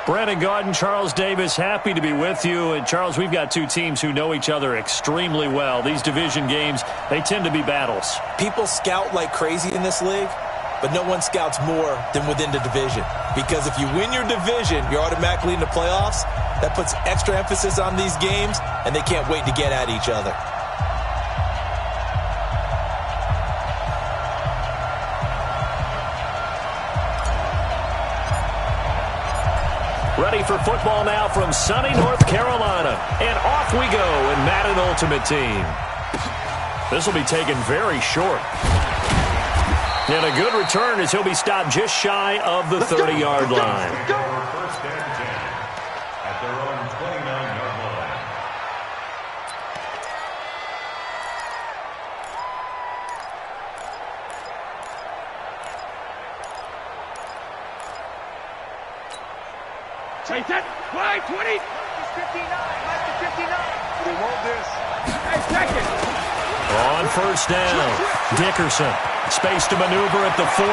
Brandon Gaudin, Charles Davis, happy to be with you. And, Charles, we've got two teams who know each other extremely well. These division games, they tend to be battles. People scout like crazy in this league, but no one scouts more than within the division. Because if you win your division, you're automatically in the playoffs. That puts extra emphasis on these games, and they can't wait to get at each other. Ready for football now from sunny North Carolina. And off we go in Madden Ultimate Team. This will be taken very short. And a good return as he'll be stopped just shy of the 30-yard line. First and 10 at their own 29-yard line. Chase that. Wide 20. It's 59. Like the 59. They want this. Hey, second. On first down, Dickerson. Space to maneuver at the 40.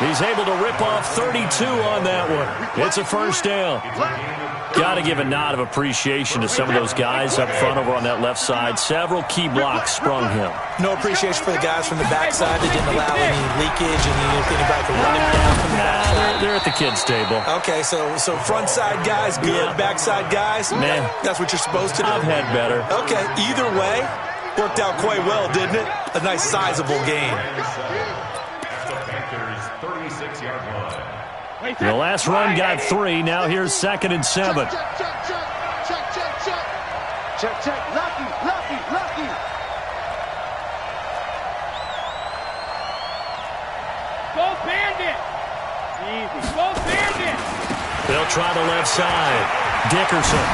He's able to rip off 32 on that one. It's a first down. Got to give a nod of appreciation to some of those guys up front over on that left side. Several key blocks sprung him. No appreciation for the guys from the backside that didn't allow any leakage and anybody to run him down from the backside. They're at the kids' table. Okay, so front side guys good, Yeah. backside guys, Man, that's what you're supposed to do. I've had better. Okay, either way, worked out quite well, didn't it? A nice sizable game. At the Panthers' 36-yard line. The last run got 3. Now here's 2nd and 7. Check. Lucky. Go Bandit. Easy. Go Bandit. They'll try the left side. Dickerson.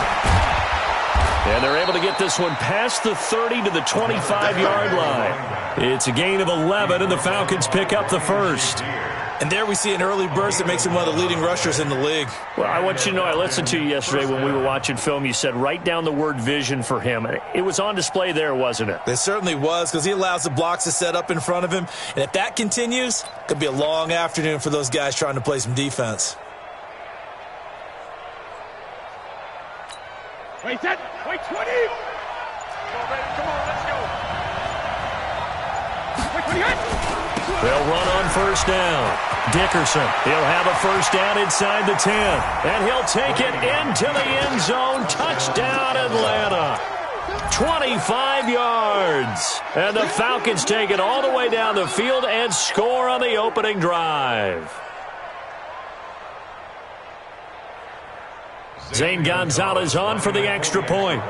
And they're able to get this one past the 30 to the 25-yard line. It's a gain of 11, and the Falcons pick up the first. And there we see an early burst that makes him one of the leading rushers in the league. Well, I want you to know, I listened to you yesterday when we were watching film. You said write down the word vision for him. It was on display there, wasn't it? It certainly was, because he allows the blocks to set up in front of him. And if that continues, it could be a long afternoon for those guys trying to play some defense. Wait, 20. Come on, let's go. Wait, They'll run on first down. Dickerson, he'll have a first down inside the 10. And he'll take it into the end zone. Touchdown, Atlanta. 25 yards. And the Falcons take it all the way down the field and score on the opening drive. Zane Gonzalez on for the extra point.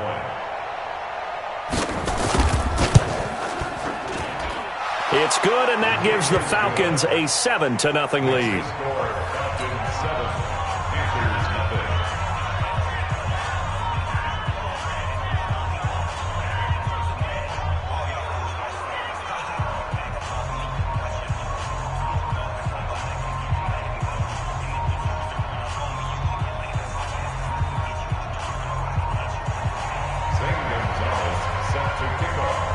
It's good, and that gives the Falcons a 7-0 lead. Falcons 7, Panthers nothing. Zane Gonzalez set to kick off.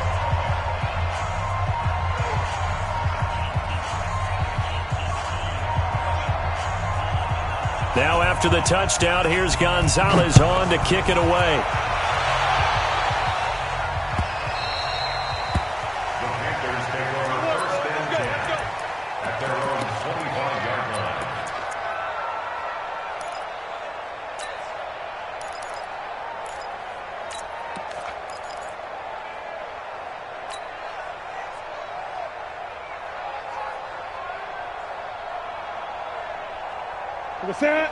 Now after the touchdown, here's Gonzalez on to kick it away. The Panthers take over first and 10 at their own 25-yard line.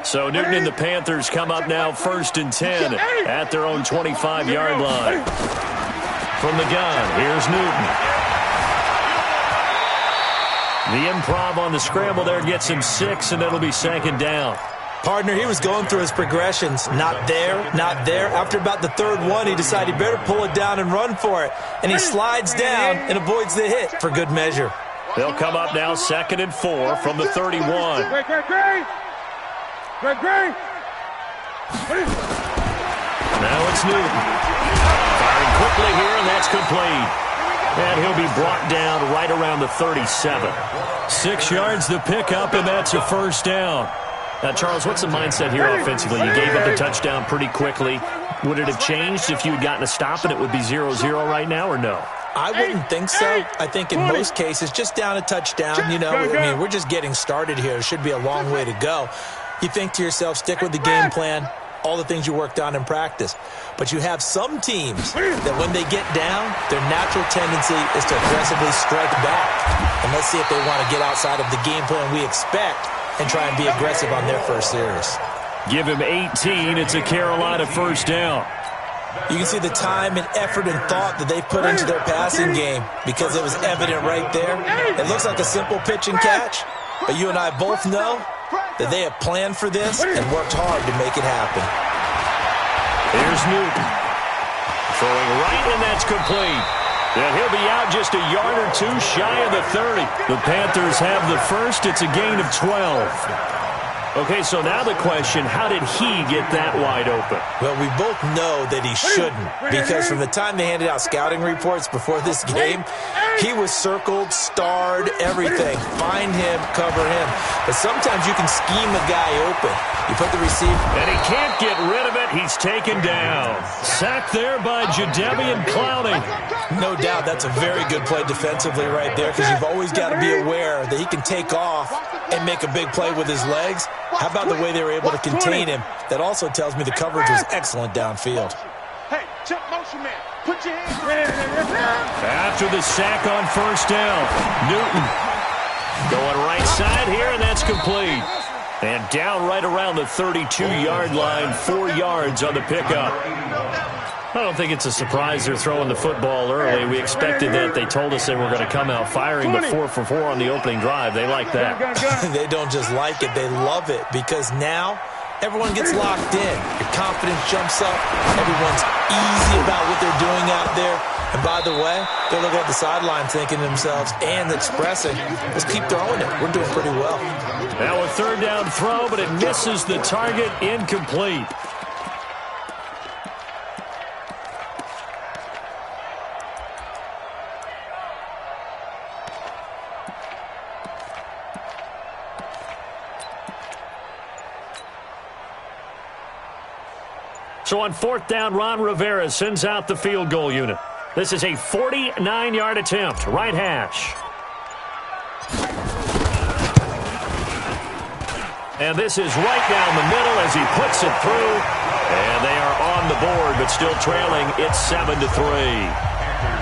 So Newton and the Panthers come up now 1st and 10 at their own 25-yard line. From the gun, here's Newton. The improv on the scramble there gets him 6, and it'll be 2nd down. Partner, he was going through his progressions. Not there. After about the 3rd one, he decided he better pull it down and run for it. And he slides down and avoids the hit for good measure. They'll come up now 2nd and 4 from the 31. Great. Now it's Newton. Firing quickly here, and that's complete. And he'll be brought down right around the 37. 6 yards the pickup, and that's a first down. Now, Charles, what's the mindset here offensively? You gave up the touchdown pretty quickly. Would it have changed if you had gotten a stop and it would be 0-0 right now, or no? I wouldn't think so. I think in most cases, just down a touchdown, you know, I mean, we're just getting started here. It should be a long way to go. You think to yourself, stick with the game plan, all the things you worked on in practice. But you have some teams that when they get down, their natural tendency is to aggressively strike back. And let's see if they want to get outside of the game plan we expect and try and be aggressive on their first series. Give him 18. It's a Carolina first down. You can see the time and effort and thought that they put into their passing game because it was evident right there. It looks like a simple pitch and catch, but you and I both know that they have planned for this and worked hard to make it happen. Here's Newton. Throwing right, and that's complete. And he'll be out just a yard or two shy of the 30. The Panthers have the first. It's a gain of 12. Okay, so now the question, how did he get that wide open? Well, we both know that he shouldn't, because from the time they handed out scouting reports before this game, he was circled, starred, everything. Find him, cover him. But sometimes you can scheme a guy open. You put the receiver. And he can't get rid of it. He's taken down. Sacked there by Jadeveon Clowney. No doubt that's a very good play defensively right there, because you've always got to be aware that he can take off and make a big play with his legs. How about the way they were able to contain him? That also tells me the coverage was excellent downfield. Hey, check motion man. Put your hands After the sack on first down, Newton going right side here, and that's complete. And down right around the 32-yard line, 4 yards on the pickup. I don't think it's a surprise they're throwing the football early. We expected that. They told us they were going to come out firing, but 4 for 4 on the opening drive. They like that. They don't just like it, they love it, because now everyone gets locked in. Your confidence jumps up. Everyone's easy about what they're doing out there. And by the way, they're looking at the sideline thinking to themselves and expressing, let's keep throwing it. We're doing pretty well. Now a third down throw, but it misses the target, incomplete. So on fourth down, Ron Rivera sends out the field goal unit. This is a 49-yard attempt, right hash. And this is right down the middle as he puts it through. And they are on the board, but still trailing. It's 7-3.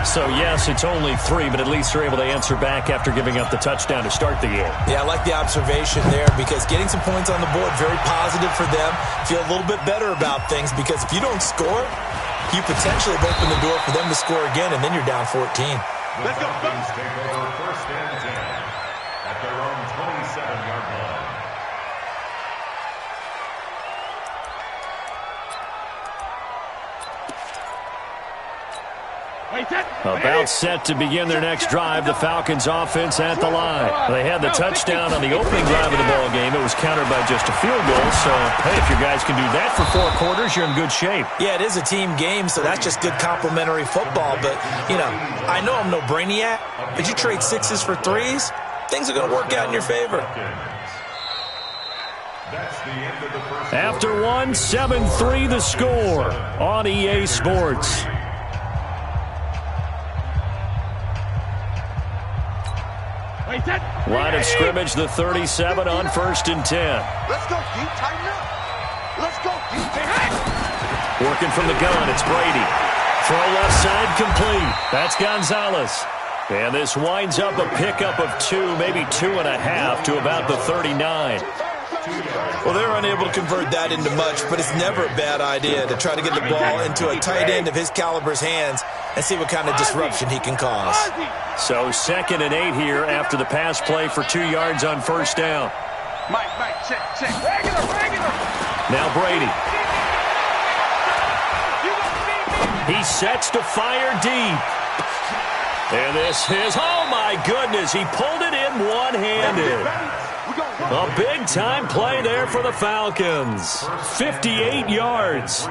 So, yes, it's only 3, but at least they're able to answer back after giving up the touchdown to start the game. Yeah, I like the observation there, because getting some points on the board, very positive for them. Feel a little bit better about things, because if you don't score, you potentially have opened the door for them to score again, and then you're down 14. Let's go. Take over first and 10 at their own 27-yard line. About set to begin their next drive. The Falcons offense at the line. They had the touchdown on the opening drive of the ball game. It was countered by just a field goal. So, hey, if you guys can do that for 4 quarters, you're in good shape. Yeah, it is a team game, so that's just good complimentary football. But, you know, I know I'm no brainiac, but you trade 6s for 3s, things are going to work out in your favor. After one, 7-3 the score on EA Sports. Line of scrimmage, the 37 on first and 10. Let's go, D. Tighten up. Let's go, D. Working from the gun, it's Brady. Throw left side complete. That's Gonzalez. And this winds up a pickup of 2, maybe 2.5 to about the 39. Well, they're unable to convert that into much, but it's never a bad idea to try to get the ball into a tight end of his caliber's hands and see what kind of disruption he can cause. So 2nd and 8 here after the pass play for 2 yards on first down. Mike, check. Regular. Now Brady. He sets to fire deep. And this is, oh my goodness, he pulled it in one-handed. A big-time play there for the Falcons. 58 yards.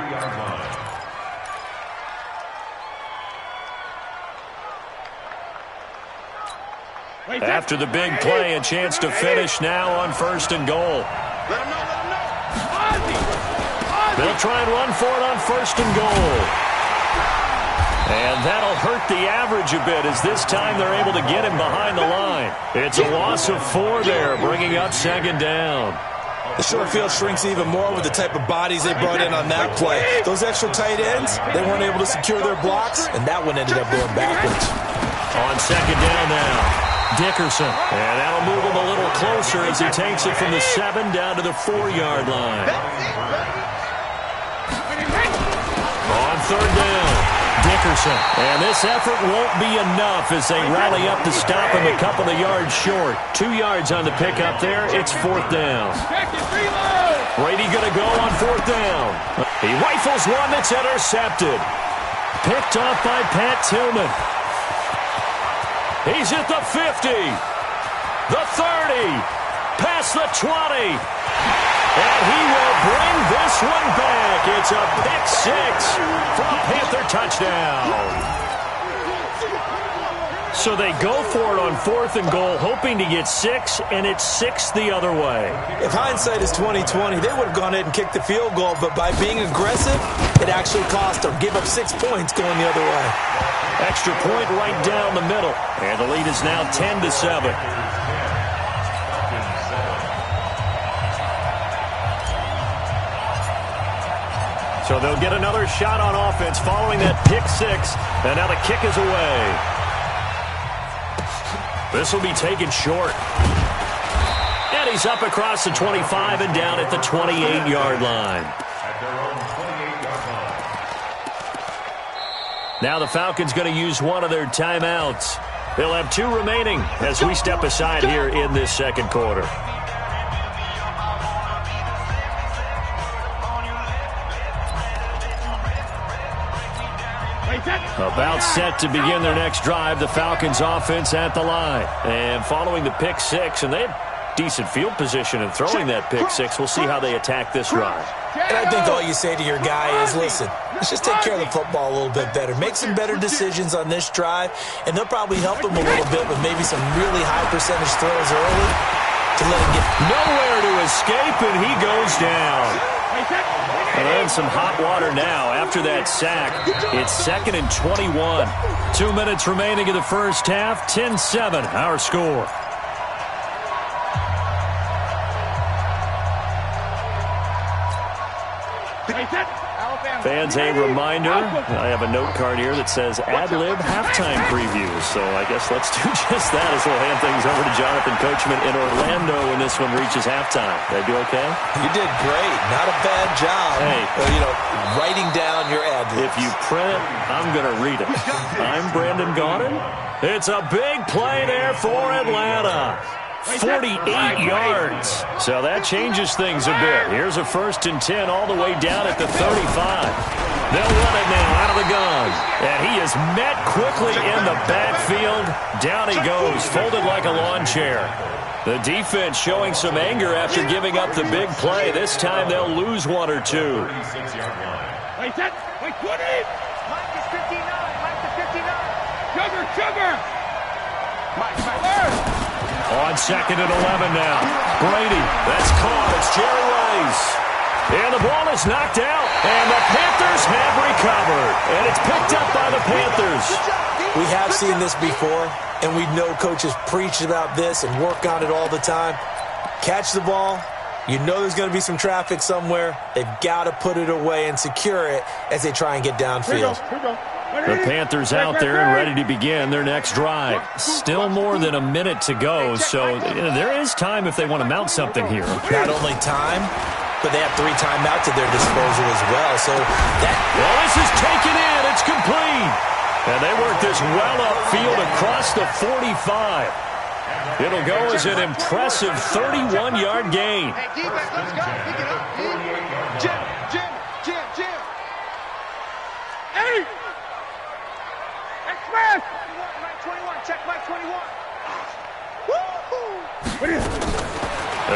After the big play, a chance to finish now on first and goal. Let him know. They'll try and run for it on 1st and goal. And that'll hurt the average a bit as this time they're able to get him behind the line. It's a loss of 4 there, bringing up 2nd down. The short field shrinks even more with the type of bodies they brought in on that play. Those extra tight ends, they weren't able to secure their blocks, and that one ended up going backwards. On 2nd down now, Dickerson. And that'll move him a little closer as he takes it from the 7 down to the 4-yard line. On 3rd down, Dickerson. And this effort won't be enough as they rally up to stop him a couple of yards short. 2 yards on the pickup there. It's 4th down. Brady going to go on 4th down. He rifles one that's intercepted. Picked off by Pat Tillman. He's at the 50. The 30. Past the 20. And he will bring this one back. It's a pick 6 for a Panther touchdown. So they go for it on 4th and goal, hoping to get 6, and it's 6 the other way. If hindsight is 20/20, they would have gone ahead and kicked the field goal, but by being aggressive, it actually cost them. Give up 6 points going the other way. Extra point right down the middle, and the lead is now 10-7. So they'll get another shot on offense following that pick 6, and now the kick is away. This will be taken short. And he's up across the 25 and down at the 28-yard line. Now the Falcons going to use one of their timeouts. They'll have 2 remaining as we step aside here in this 2nd quarter. About set to begin their next drive, the Falcons offense at the line. And following the pick 6, and they had decent field position in throwing that pick 6. We'll see how they attack this drive. And I think all you say to your guy is, listen, let's just take care of the football a little bit better. Make some better decisions on this drive, and they'll probably help him a little bit with maybe some really high percentage throws early to let him get nowhere to escape, and he goes down. And then some hot water now after that sack. It's 2nd and 21. 2 minutes remaining in the first half. 10-7, our score. Fans, a reminder, I have a note card here that says ad-lib halftime previews. So I guess let's do just that as we'll hand things over to Jonathan Coachman in Orlando when this one reaches halftime. Did I do okay? You did great. Not a bad job. Hey. Writing down your ad-libs. If you print it, I'm going to read it. I'm Brandon Gaudin. It's a big play there for Atlanta. 48 yards. So that changes things a bit. Here's a 1st and 10 all the way down at the 35. They'll run it now out of the gun. And he is met quickly in the backfield. Down he goes, folded like a lawn chair. The defense showing some anger after giving up the big play. This time they'll lose 1 or 2. Wait, 20! Mike is 59. Mike is 59. Sugar! Mike. On 2nd and 11 now. Brady, that's caught. It's Jerry Rice. And the ball is knocked out. And the Panthers have recovered. And it's picked up by the Panthers. We have seen this before, and we know coaches preach about this and work on it all the time. Catch the ball. You know there's going to be some traffic somewhere. They've got to put it away and secure it as they try and get downfield. The Panthers out there and ready to begin their next drive. Still more than a minute to go, so there is time if they want to mount something here. Not only time, but they have 3 timeouts at their disposal as well. So that. Well, this is taken in. It's complete. And they work this well upfield across the 45. It'll go as an impressive 31-yard gain. Hey, defense, let's go. Pick it up. Jim. Hey! Express! Mike 21. Check Mike 21. Woo-hoo!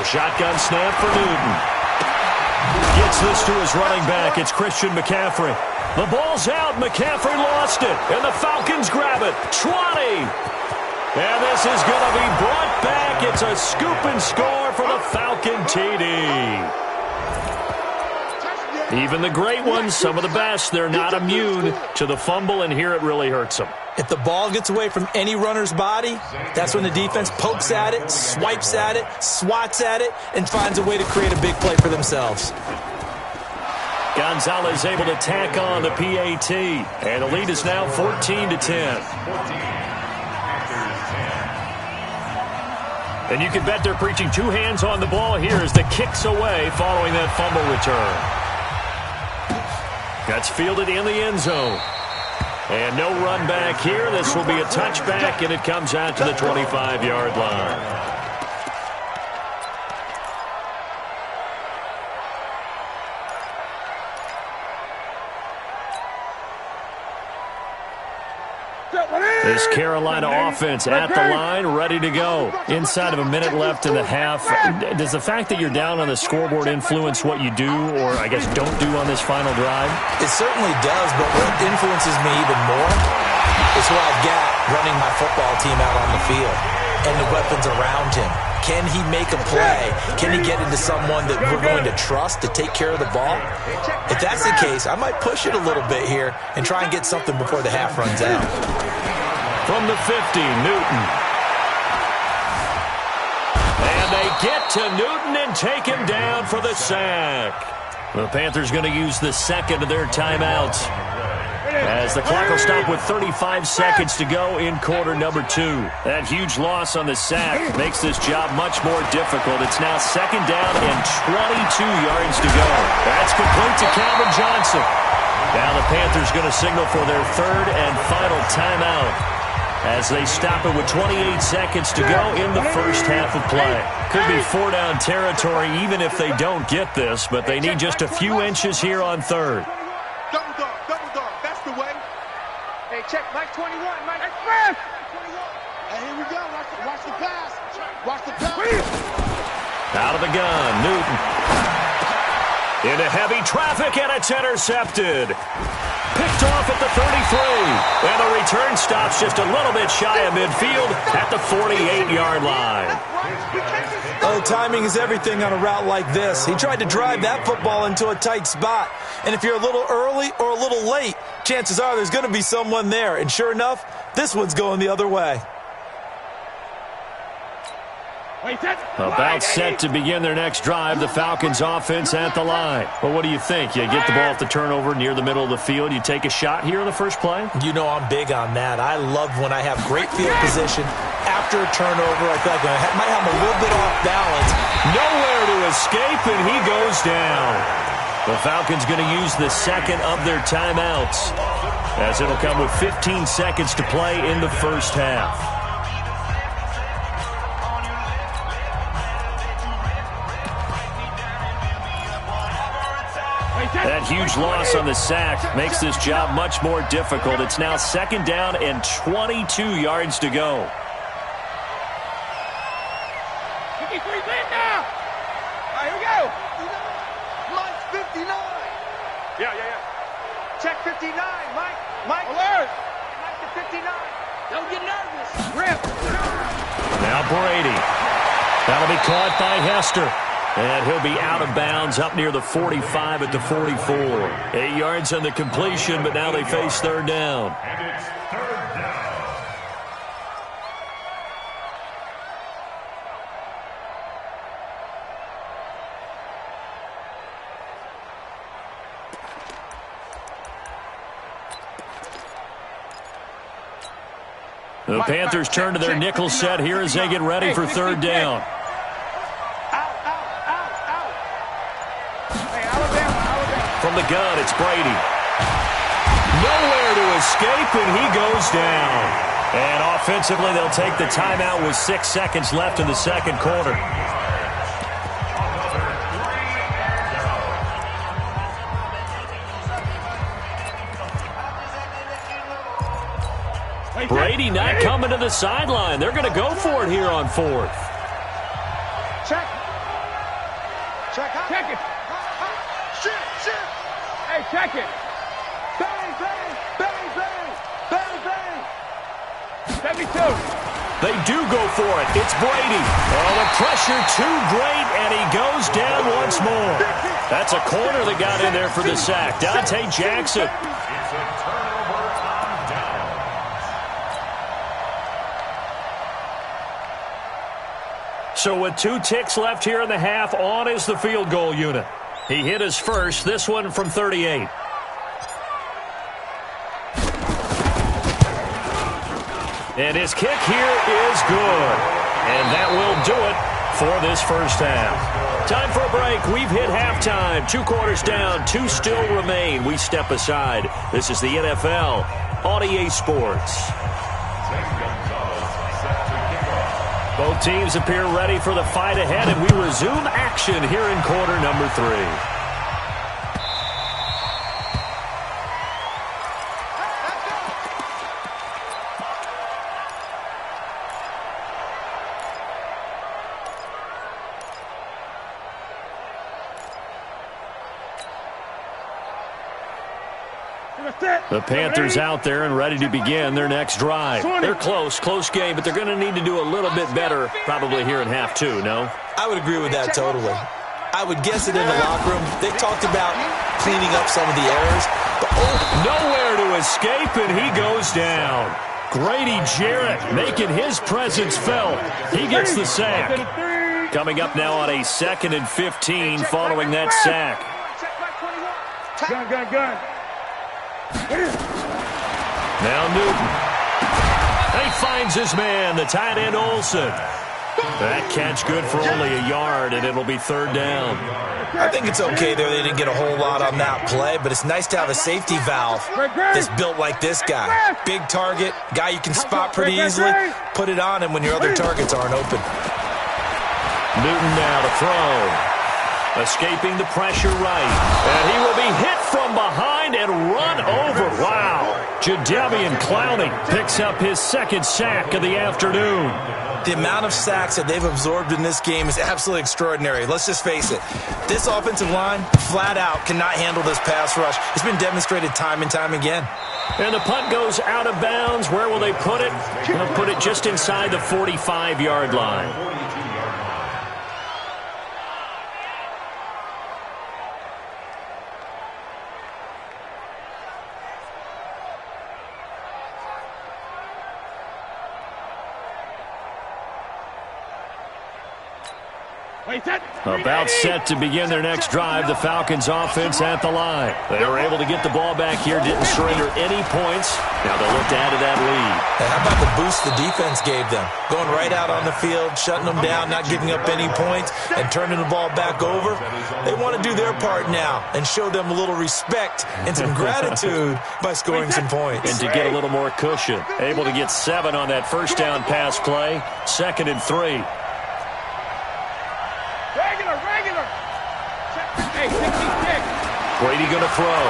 A shotgun snap for Newton. Gets this to his running back. It's Christian McCaffrey. The ball's out. McCaffrey lost it. And the Falcons grab it. 20. And this is going to be brought back. It's a scoop and score for the Falcon TD. Even the great ones, some of the best, they're not immune to the fumble, and here it really hurts them. If the ball gets away from any runner's body, that's when the defense pokes at it, swipes at it, swats at it, and finds a way to create a big play for themselves. Gonzalez able to tack on the PAT, and the lead is now 14-10. And you can bet they're preaching two hands on the ball here as the kick's away following that fumble return. That's fielded in the end zone. And no run back here. This will be a touchback, and it comes out to the 25-yard line. This Carolina offense at the line, ready to go. Inside of a minute left in the half. Does the fact that you're down on the scoreboard influence what you do, or I guess don't do on this final drive? It certainly does, but what influences me even more is who I've got running my football team out on the field and the weapons around him. Can he make a play? Can he get into someone that we're going to trust to take care of the ball? If that's the case, I might push it a little bit here and try and get something before the half runs out. From the 50, Newton. And they get to Newton and take him down for the sack. The Panthers going to use the second of their timeouts as the clock will stop with 35 seconds to go in quarter number 2. That huge loss on the sack makes this job much more difficult. It's now second down and 22 yards to go. That's complete to Calvin Johnson. Now the Panthers going to signal for their third and final timeout as they stop it with 28 seconds to go in the first half of play. Could be four-down territory even if they don't get this, but they need just a few inches here on third. Double dog, that's the way. Hey, check, Mike 21, Mike Express! 21. Hey, here we go, watch the pass. Watch the pass. Out of the gun, Newton. Into heavy traffic, and it's intercepted. Picked off at the 33. And the return stops just a little bit shy of midfield at the 48-yard line. Oh, timing is everything on a route like this. He tried to drive that football into a tight spot. And if you're a little early or a little late, chances are there's going to be someone there. And sure enough, this one's going the other way. About set to begin their next drive, the Falcons offense at the line. Well, what do you think? You get the ball off the turnover near the middle of the field. You take a shot here in the first play? You know I'm big on that. I love when I have great field position. After a turnover, I feel like I might have a little bit off balance. Nowhere to escape, and he goes down. The Falcons going to use the second of their timeouts, as it'll come with 15 seconds to play in the first half. That huge loss on the sack makes this job much more difficult. It's now second down and 22 yards to go. 53 feet now. All right, here we go. Mike's 59. Yeah. Check 59, Mike. Alert. Mike to 59. Don't get nervous. Rip. Now Brady. That'll be caught by Hester. And he'll be out of bounds up near the 45 at the 44. 8 yards on the completion, but now they face third down. And it's third down. The Panthers turn to their nickel set here as they get ready for third down. From the gun, it's Brady. Nowhere to escape, and he goes down. And offensively, they'll take the timeout with 6 seconds left in the second quarter. Brady not coming to the sideline. They're going to go for it here on fourth. Check it. Shit. Hey, check it. Bang. 72. They do go for it. It's Brady. Oh, the pressure too great, and he goes down once more. That's a corner that got in there for the sack. Dante Jackson. It's a turnover on down. So with 2 ticks left here in the half, on is the field goal unit. He hit his first, this one from 38. And his kick here is good. And that will do it for this first half. Time for a break. We've hit halftime. 2 quarters down. 2 still remain. We step aside. This is the NFL on EA Sports. Both teams appear ready for the fight ahead, and we resume action here in quarter number 3. The Panthers out there and ready to begin their next drive. They're close game, but they're going to need to do a little bit better probably here in half 2, no? I would agree with that totally. I would guess it in the locker room. They talked about cleaning up some of the errors. But nowhere to escape, and he goes down. Grady Jarrett making his presence felt. He gets the sack. Coming up now on a 2nd and 15 following that sack. Gun. Now Newton. He finds his man, the tight end Olsen. That catch good for only a yard, and it'll be 3rd down. I think it's okay there. They didn't get a whole lot on that play, but it's nice to have a safety valve that's built like this guy. Big target, guy you can spot pretty easily. Put it on him when your other targets aren't open. Newton now to throw. Escaping the pressure right. And he will be hit from behind and run over. Wow. Jadeveon Clowney picks up his 2nd sack of the afternoon. The amount of sacks that they've absorbed in this game is absolutely extraordinary. Let's just face it. This offensive line, flat out, cannot handle this pass rush. It's been demonstrated time and time again. And the punt goes out of bounds. Where will they put it? They'll put it just inside the 45-yard line. About set to begin their next drive, the Falcons offense at the line. They were able to get the ball back here, didn't surrender any points. Now they'll look to add to that lead. Hey, how about the boost the defense gave them? Going right out on the field, shutting them down, not giving up any points, and turning the ball back over. They want to do their part now and show them a little respect and some gratitude by scoring some points. And to get a little more cushion. Able to get 7 on that first down pass play. 2nd and 3. Regular. Hey, 66. Brady going to throw.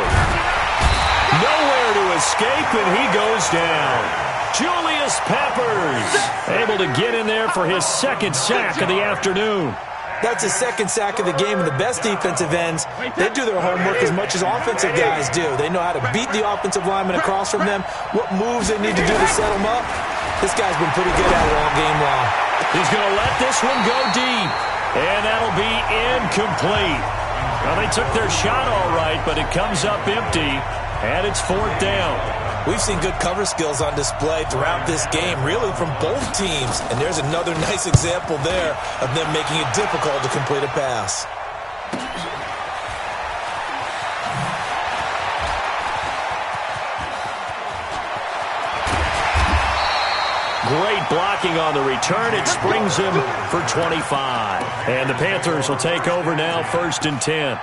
Nowhere to escape, and he goes down. Julius Peppers able to get in there for his 2nd sack of the afternoon. That's his 2nd sack of the game, and the best defensive ends, they do their homework as much as offensive guys do. They know how to beat the offensive lineman across from them, what moves they need to do to set them up. This guy's been pretty good at it all game long. He's going to let this one go deep. And that'll be incomplete. Well, they took their shot all right, but it comes up empty, and it's 4th down. We've seen good cover skills on display throughout this game, really from both teams. And there's another nice example there of them making it difficult to complete a pass. Great blocking on the return. It springs him for 25. And the Panthers will take over now, 1st and 10.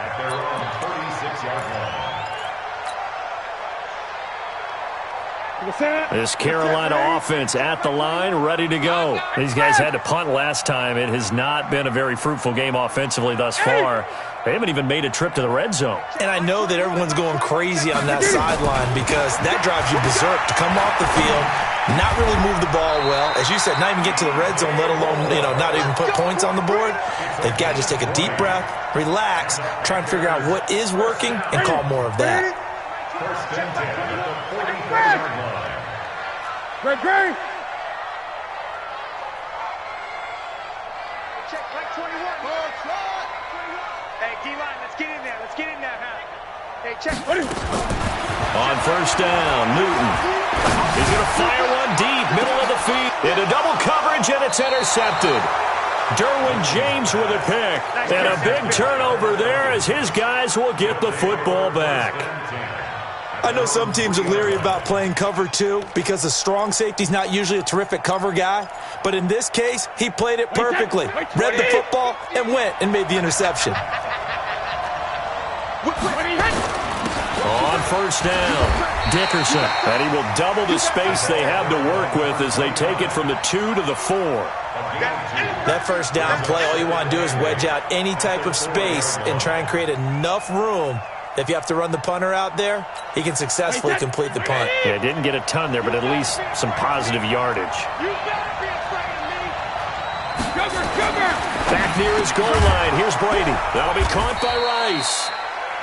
This Carolina offense at the line, ready to go. These guys had to punt last time. It has not been a very fruitful game offensively thus far. They haven't even made a trip to the red zone. And I know that everyone's going crazy on that sideline because that drives you berserk to come off the field, not really move the ball well. As you said, not even get to the red zone, let alone, not even put points on the board. They've got to just take a deep breath, relax, try and figure out what is working, and call more of that. Great. Check, like 21. Hey, D-line, let's get in there. Hey, check. On first down, Newton. He's going to fire one deep, middle of the field. Into double coverage, and it's intercepted. Derwin James with a pick. And a big turnover there as his guys will get the football back. I know some teams are leery about playing cover 2 because the strong safety's not usually a terrific cover guy. But in this case, he played it perfectly. Read the football and went and made the interception. On first down, Dickerson. And he will double the space they have to work with as they take it from the 2 to the 4. That first down play, all you want to do is wedge out any type of space and try and create enough room. If you have to run the punter out there, he can successfully complete the punt. Yeah, didn't get a ton there, but at least some positive yardage. Back near his goal line. Here's Brady. That'll be caught by Rice.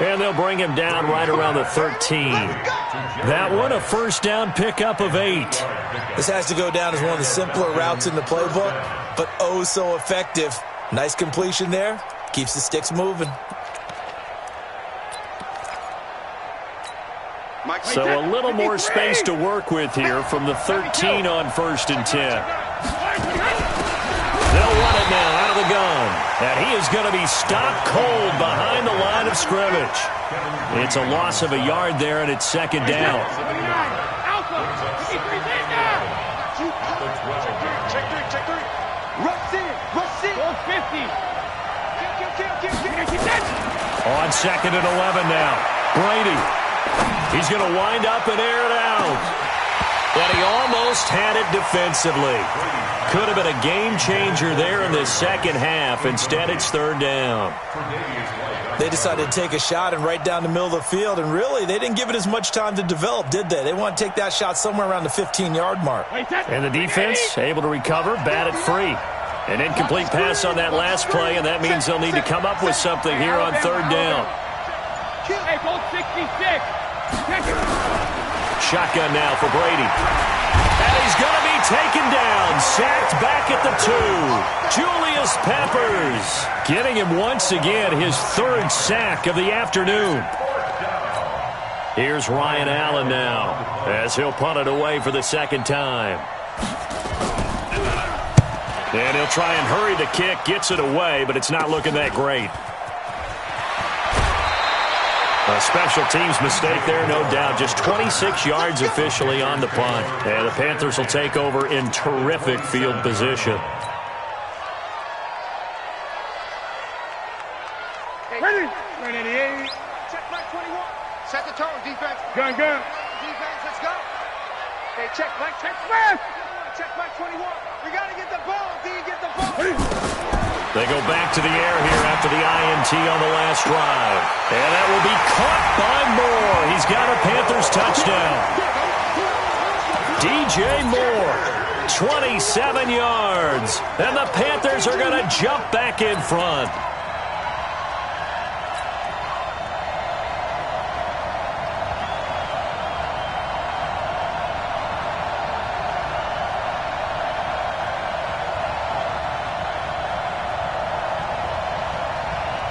And they'll bring him down right around the 13. That one, a first down pickup of 8. This has to go down as one of the simpler routes in the playbook, but oh so effective. Nice completion there. Keeps the sticks moving. So a little more space to work with here from the 13 on first and 10. They'll run it now out of the gun. And he is going to be stopped cold behind the line of scrimmage. It's a loss of a yard there, and it's second down. Check 3. Rush in. 50. On second and 11 now. Brady. He's going to wind up and air it out. And he almost had it defensively. Could have been a game changer there in the second half. Instead, it's third down. They decided to take a shot and right down the middle of the field, and really, they didn't give it as much time to develop, did they? They want to take that shot somewhere around the 15-yard mark. And the defense able to recover, bat it free. An incomplete pass on that last play, and that means they'll need to come up with something here on third down. Hey, both 66. Shotgun now for Brady. And he's going to be taken down. Sacked back at the 2. Julius Peppers getting him once again his third sack of the afternoon. Here's Ryan Allen now as he'll punt it away for the second time. And he'll try and hurry the kick. Gets it away, but it's not looking that great. A special teams mistake there, no doubt. Just 26 yards officially on the punt. And the Panthers will take over in terrific field position. Hey. Ready. Check back 21. Set the tone, defense. Gun. Defense, let's go. Hey, check back 21. We got to get the ball. D, get the ball. They go back to the air here after the INT on the last drive. And that will be caught by Moore. He's got a Panthers touchdown. DJ Moore, 27 yards. And the Panthers are going to jump back in front.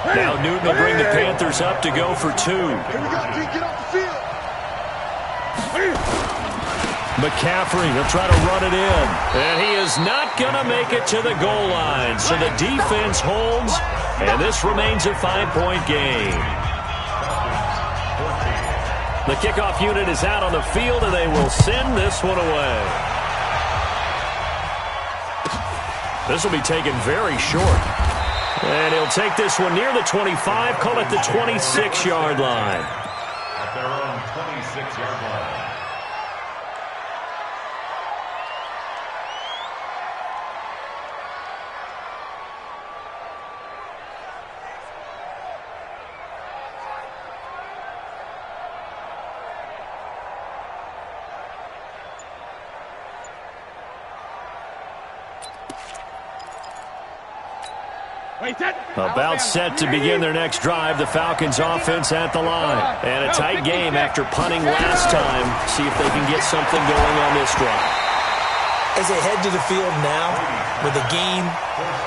Now Newton will bring the Panthers up to go for 2. Here we go, D, get off the field. McCaffrey, he'll try to run it in. And he is not going to make it to the goal line. So the defense holds, and this remains a 5-point game. The kickoff unit is out on the field, and they will send this one away. This will be taken very short. And he'll take this one near the 25, call it the 26-yard line. At their own 26-yard line. About set to begin their next drive. The Falcons offense at the line. And a tight game after punting last time. See if they can get something going on this drive. As they head to the field now, with the game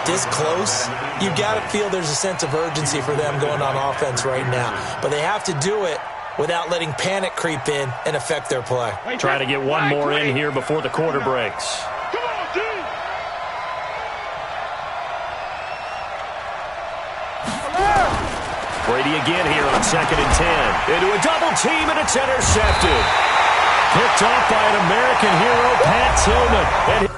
this close, you've got to feel there's a sense of urgency for them going on offense right now. But they have to do it without letting panic creep in and affect their play. Trying to get one more in here before the quarter breaks. Come on, G! Brady again here on 2nd and 10. Into a double team, and it's intercepted. Picked off by an American hero, Pat Tillman. And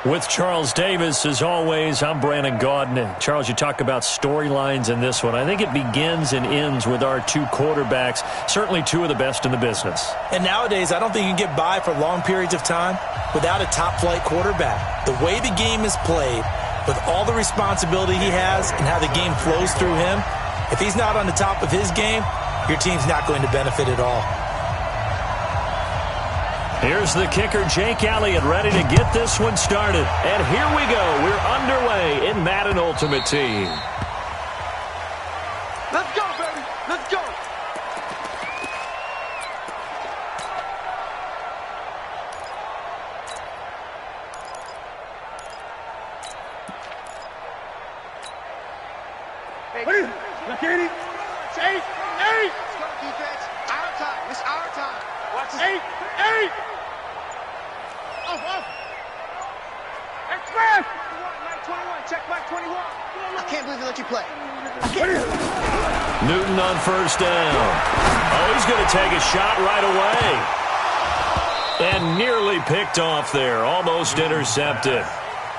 with Charles Davis, as always, I'm Brandon Gaudin. And Charles, you talk about storylines in this one. I think it begins and ends with our two quarterbacks, certainly two of the best in the business. And nowadays, I don't think you can get by for long periods of time without a top-flight quarterback. The way the game is played, with all the responsibility he has and how the game flows through him, if he's not on the top of his game, your team's not going to benefit at all. Here's the kicker, Jake Elliott, ready to get this one started. And here we go. We're underway in Madden Ultimate Team. Let's go, baby. Let's go. Hey, look at it. It's 8. Let's go, defense. Our time. It's our time. Watch this. 8. Off. Express. Mike 21. Check Mike 21. I can't believe they let you play. Newton on first down. Oh, he's going to take a shot right away. And nearly picked off there. Almost intercepted.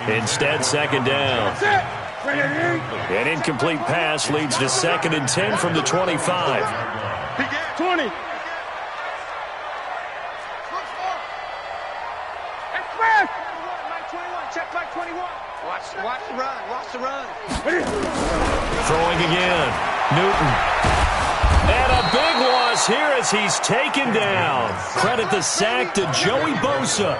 Instead, second down. An incomplete pass leads to 2nd and 10 from the 25. 20. Check Mike 21. Watch the run. Watch the run. Throwing again. Newton. And a big loss here as he's taken down. Credit the sack to Joey Bosa.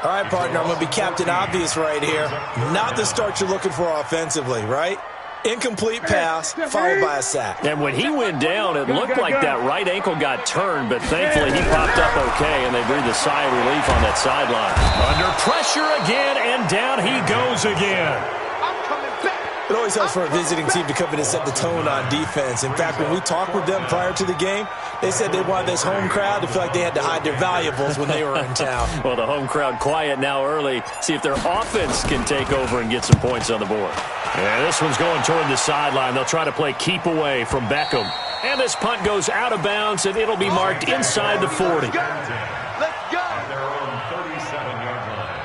All right, partner, I'm going to be Captain Obvious right here. Not the start you're looking for offensively, right? Incomplete pass, followed by a sack. And when he went down, it looked like that right ankle got turned, but thankfully he popped up okay, and they breathed a sigh of relief on that sideline. Under pressure again, and down he goes again. I'm coming back. It always helps for a visiting team to come in and set the tone on defense. In fact, when we talked with them prior to the game, they said they wanted this home crowd to feel like they had to hide their valuables when they were in town. Well, the home crowd quiet now early. See if their offense can take over and get some points on the board. Yeah, this one's going toward the sideline. They'll try to play keep away from Beckham. And this punt goes out of bounds, and it'll be marked inside the 40. Let's go. At their own 37-yard line.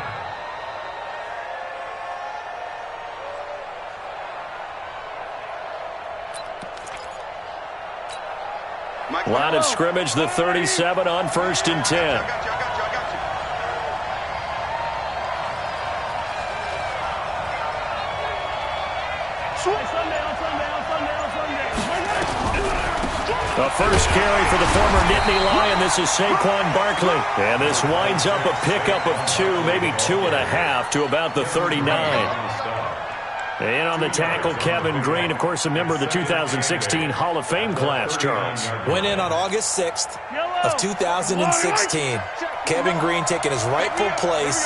Line of scrimmage, the 37 on 1st and 10. I got you. The first carry for the former Nittany Lion. This is Saquon Barkley. And this winds up a pickup of 2, maybe 2.5 to about the 39. And on the tackle, Kevin Green, of course, a member of the 2016 Hall of Fame class, Charles. Went in on August 6th of 2016. Kevin Green taking his rightful place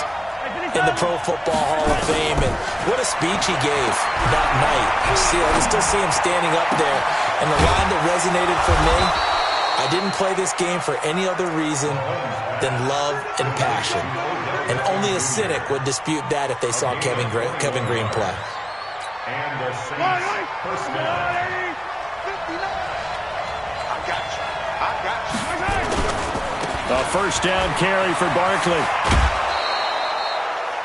in the Pro Football Hall of Fame. And what a speech he gave that night. I can still see him standing up there. And the line that resonated for me, I didn't play this game for any other reason than love and passion. And only a cynic would dispute that if they saw Kevin Green play. And the Saints personnel. I got you. A first down carry for Barkley.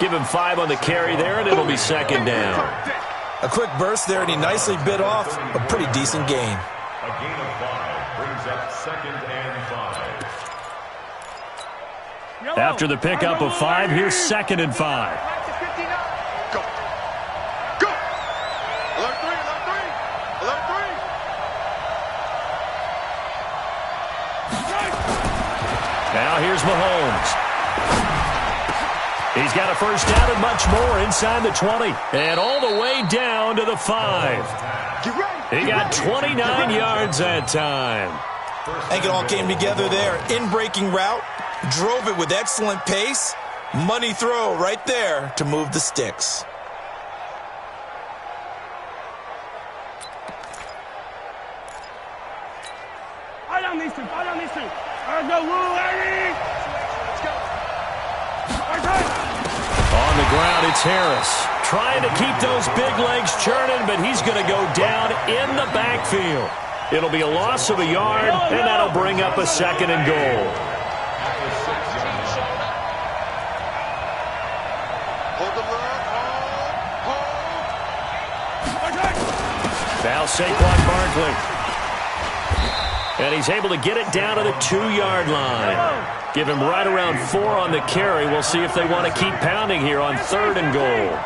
Give him 5 on the carry there, and it'll be 2nd down. A quick burst there, and he nicely bit off a pretty decent gain. A gain of 5 brings up 2nd and 5. After the pickup of 5, here's 2nd and 5. Go. Alert 3. Now here's Mahomes. He's got a first down and much more inside the 20. And all the way down to the 5. He got 29 yards that time. I think it all came together there. In-breaking route, drove it with excellent pace. Money throw right there to move the sticks. Fight on these two. Let's go, Lou, Larry. Let's go. On the ground, it's Harris. Trying to keep those big legs churning, but he's going to go down in the backfield. It'll be a loss of a yard, and that'll bring up a 2nd and goal. Now Saquon Barkley. And he's able to get it down to the 2-yard line. Give him right around 4 on the carry. We'll see if they want to keep pounding here on 3rd and goal.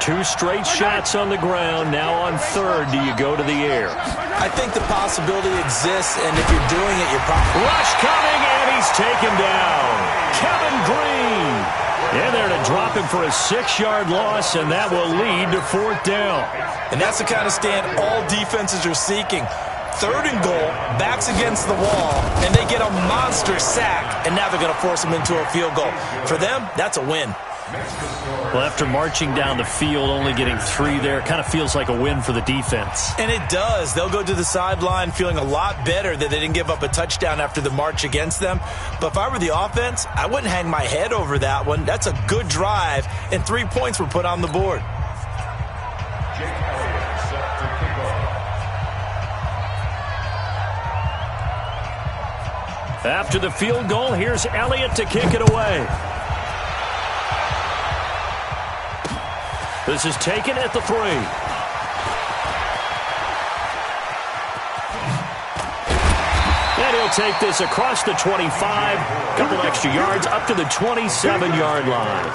2 straight shots on the ground. Now on 3rd, do you go to the air? I think the possibility exists, and if you're doing it, you're probably... Rush coming, and he's taken down. Kevin Green. In there to drop him for a 6-yard loss, and that will lead to 4th down. And that's the kind of stand all defenses are seeking. 3rd and goal, backs against the wall, and they get a monster sack, and now they're going to force them into a field goal. For them, that's a win. Well, after marching down the field, only getting 3 there, kind of feels like a win for the defense. And it does. They'll go to the sideline feeling a lot better that they didn't give up a touchdown after the march against them. But if I were the offense, I wouldn't hang my head over that one. That's a good drive, and 3 points were put on the board. After the field goal, here's Elliott to kick it away. This is taken at the 3. And he'll take this across the 25. A couple extra yards up to the 27-yard line.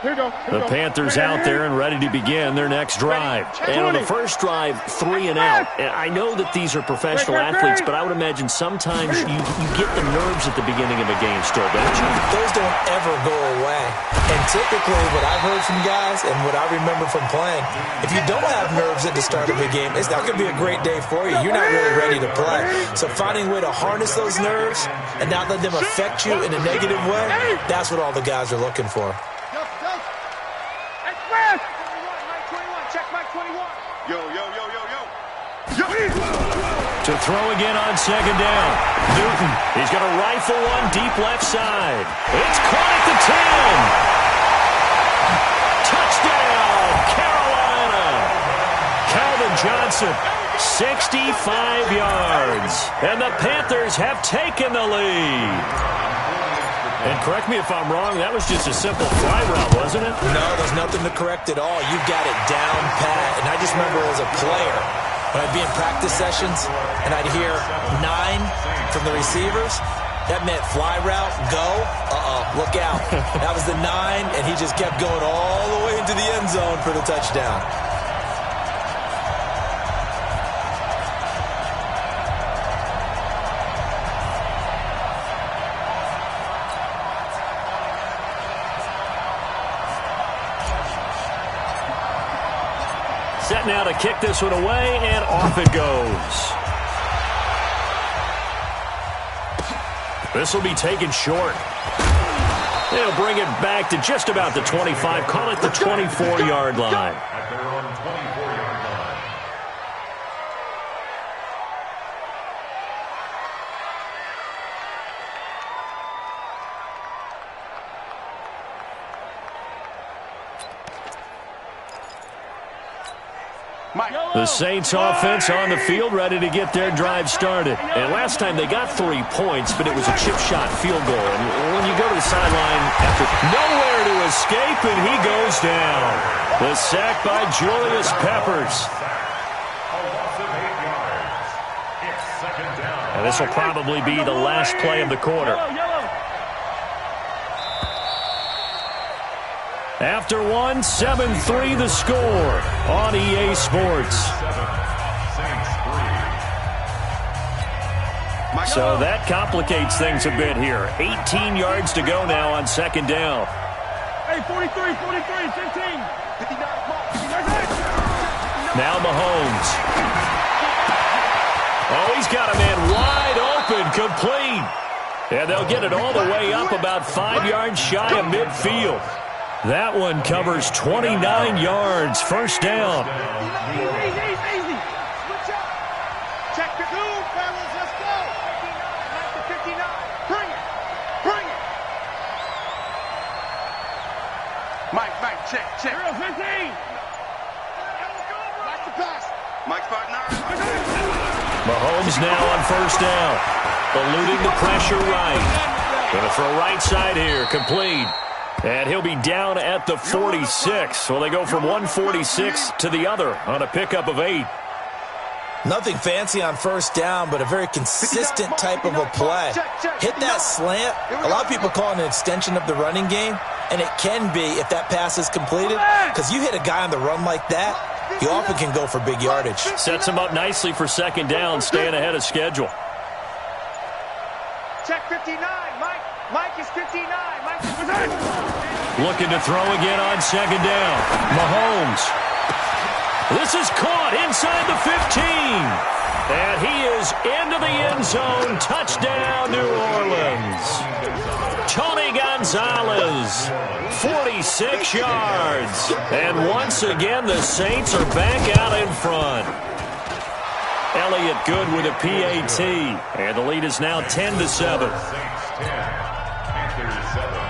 The Panthers out there and ready to begin their next drive. And on the first drive, 3 and out. And I know that these are professional athletes, but I would imagine sometimes you get the nerves at the beginning of a game still, don't you? Those don't ever go away. And typically what I've heard from guys and what I remember from playing, if you don't have nerves at the start of a game, it's not going to be a great day for you. You're not really ready to play. So finding a way to harness those nerves and not let them affect you in a negative way, that's what all the guys are looking for. To throw again on second down. Newton, he's going to rifle one deep left side. It's caught at the 10. Touchdown, Carolina. Calvin Johnson, 65 yards. And the Panthers have taken the lead. And correct me if I'm wrong, that was just a simple fly route, wasn't it? No, there's nothing to correct at all. You've got it down pat. And I just remember as a player, when I'd be in practice sessions and I'd hear 9 from the receivers, that meant fly route, go, look out. That was the 9, and he just kept going all the way into the end zone for the touchdown. Set now to kick this one away, and off it goes. This will be taken short. They'll bring it back to just about the 25, call it the 24-yard line. At their own 24-yard line. The Saints offense on the field, ready to get their drive started. And last time they got 3 points, but it was a chip shot field goal. And when you go to the sideline, after nowhere to escape, and he goes down. The sack by Julius Peppers. A loss of 8 yards. It's second down. And this will probably be the last play of the quarter. After one, 7-3 the score on EA Sports. So that complicates things a bit here. 18 yards to go now on second down. Hey, 43, 15. Now Mahomes. Oh, he's got a man wide open, complete. And they'll get it all the way up about 5 yards shy of midfield. That one covers 29 yards. First down. Easy. Check the 2, fellas, let's go. 59. Bring it. Mike, check. 15. Watch the pass. Mike, 5-9. Mahomes now on first down. Eluding the pressure right. Going to throw right side here. Complete. And he'll be down at the 46. Well, they go from 146 to the other on a pickup of 8. Nothing fancy on first down, but a very consistent type of a play. Hit that slant. A lot of people call it an extension of the running game, and it can be if that pass is completed, because you hit a guy on the run like that, you often can go for big yardage. Sets him up nicely for second down, staying ahead of schedule. Check 59, Mike is 59. Looking to throw again on second down. Mahomes. This is caught inside the 15. And he is into the end zone. Touchdown, New Orleans. Tony Gonzalez, 46 yards. And once again, the Saints are back out in front. Elliott good with a PAT. And the lead is now 10-7. Saints 10, Panthers 7.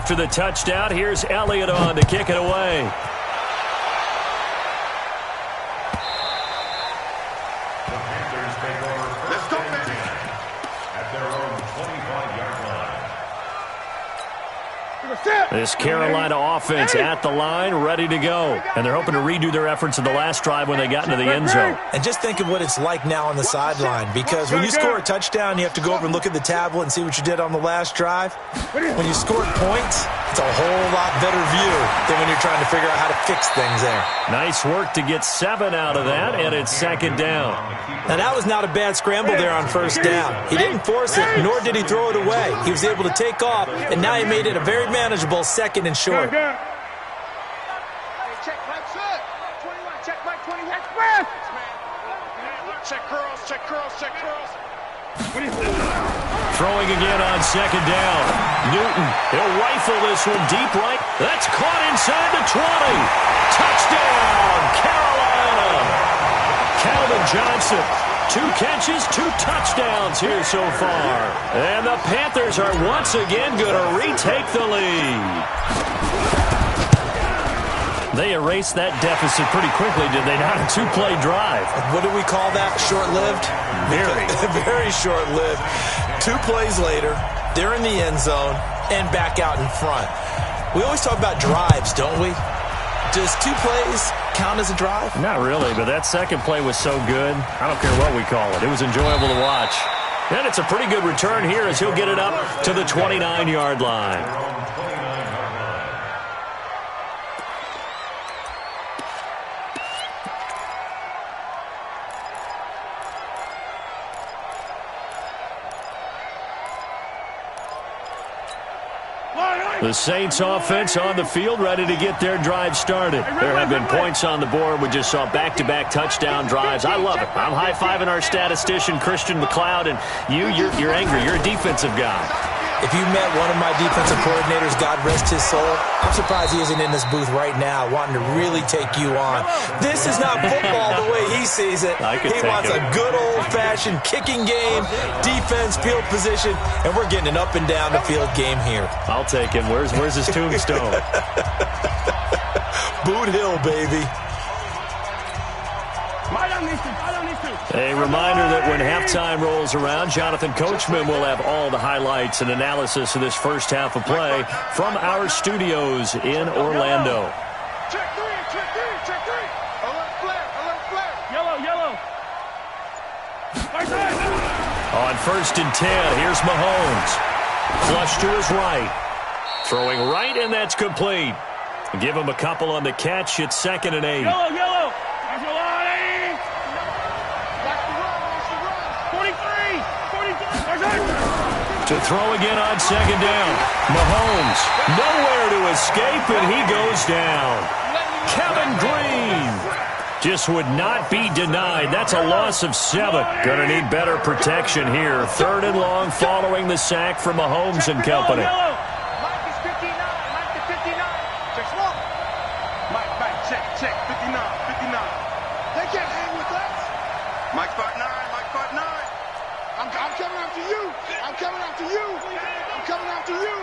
After the touchdown, here's Elliott on to kick it away. The Panthers take over first and 10 at their own 25-yard line. This Carolina offense at the line, ready to go. And they're hoping to redo their efforts in the last drive when they got into the end zone. And just think of what it's like now on the sideline, because when you score a touchdown, you have to go over and look at the tablet and see what you did on the last drive. When you scored points, it's a whole lot better view than when you're trying to figure out how to fix things there. Nice work to get 7 out of that, and it's second down. Now, that was not a bad scramble there on first down. He didn't force it, nor did he throw it away. He was able to take off, and now he made it a very manageable second and short. Check Mike, sir. 21. Check Mike, 21. Check curls, check curls, check curls. Throwing again on second down. Newton, he'll rifle this one deep right. That's caught inside the 20. Touchdown, Carolina. Calvin Johnson, 2 catches, 2 touchdowns here so far. And the Panthers are once again going to retake the lead. They erased that deficit pretty quickly, did they not? A 2-play drive. What do we call that? Short-lived? Very. Very short-lived. 2 plays later, they're in the end zone and back out in front. We always talk about drives, don't we? Does 2 plays count as a drive? Not really, but that second play was so good. I don't care what we call it. It was enjoyable to watch. And it's a pretty good return here as he'll get it up to the 29-yard line. The Saints offense on the field, ready to get their drive started. There have been points on the board. We just saw back-to-back touchdown drives. I love it. I'm high-fiving our statistician, Christian McLeod, and you're angry. You're a defensive guy. If you met one of my defensive coordinators, God rest his soul, I'm surprised he isn't in this booth right now wanting to really take you on. This is not football the way he sees it. He wants a good old-fashioned kicking game, defense, field position, and we're getting an up and down the field game here. I'll take him. Where's his tombstone? Boot Hill, baby. A reminder that when halftime rolls around, Jonathan Coachman will have all the highlights and analysis of this first half of play from our studios in Orlando. Check 3, check 3, check 3. Alert flare, alert flare. Yellow. On first and 10, here's Mahomes. Flush to his right. Throwing right, and that's complete. Give him a couple on the catch. It's second and 8. Yellow. To throw again on second down. Mahomes, nowhere to escape, and he goes down. Kevin Green just would not be denied. That's a loss of 7. Gonna need better protection here. 3rd and long following the sack from Mahomes and company. Mike is 59. Mike to 59. Check small. Mike, check. 59. They can't hang with us. Mike 59. I'm coming after you. I'm coming after you.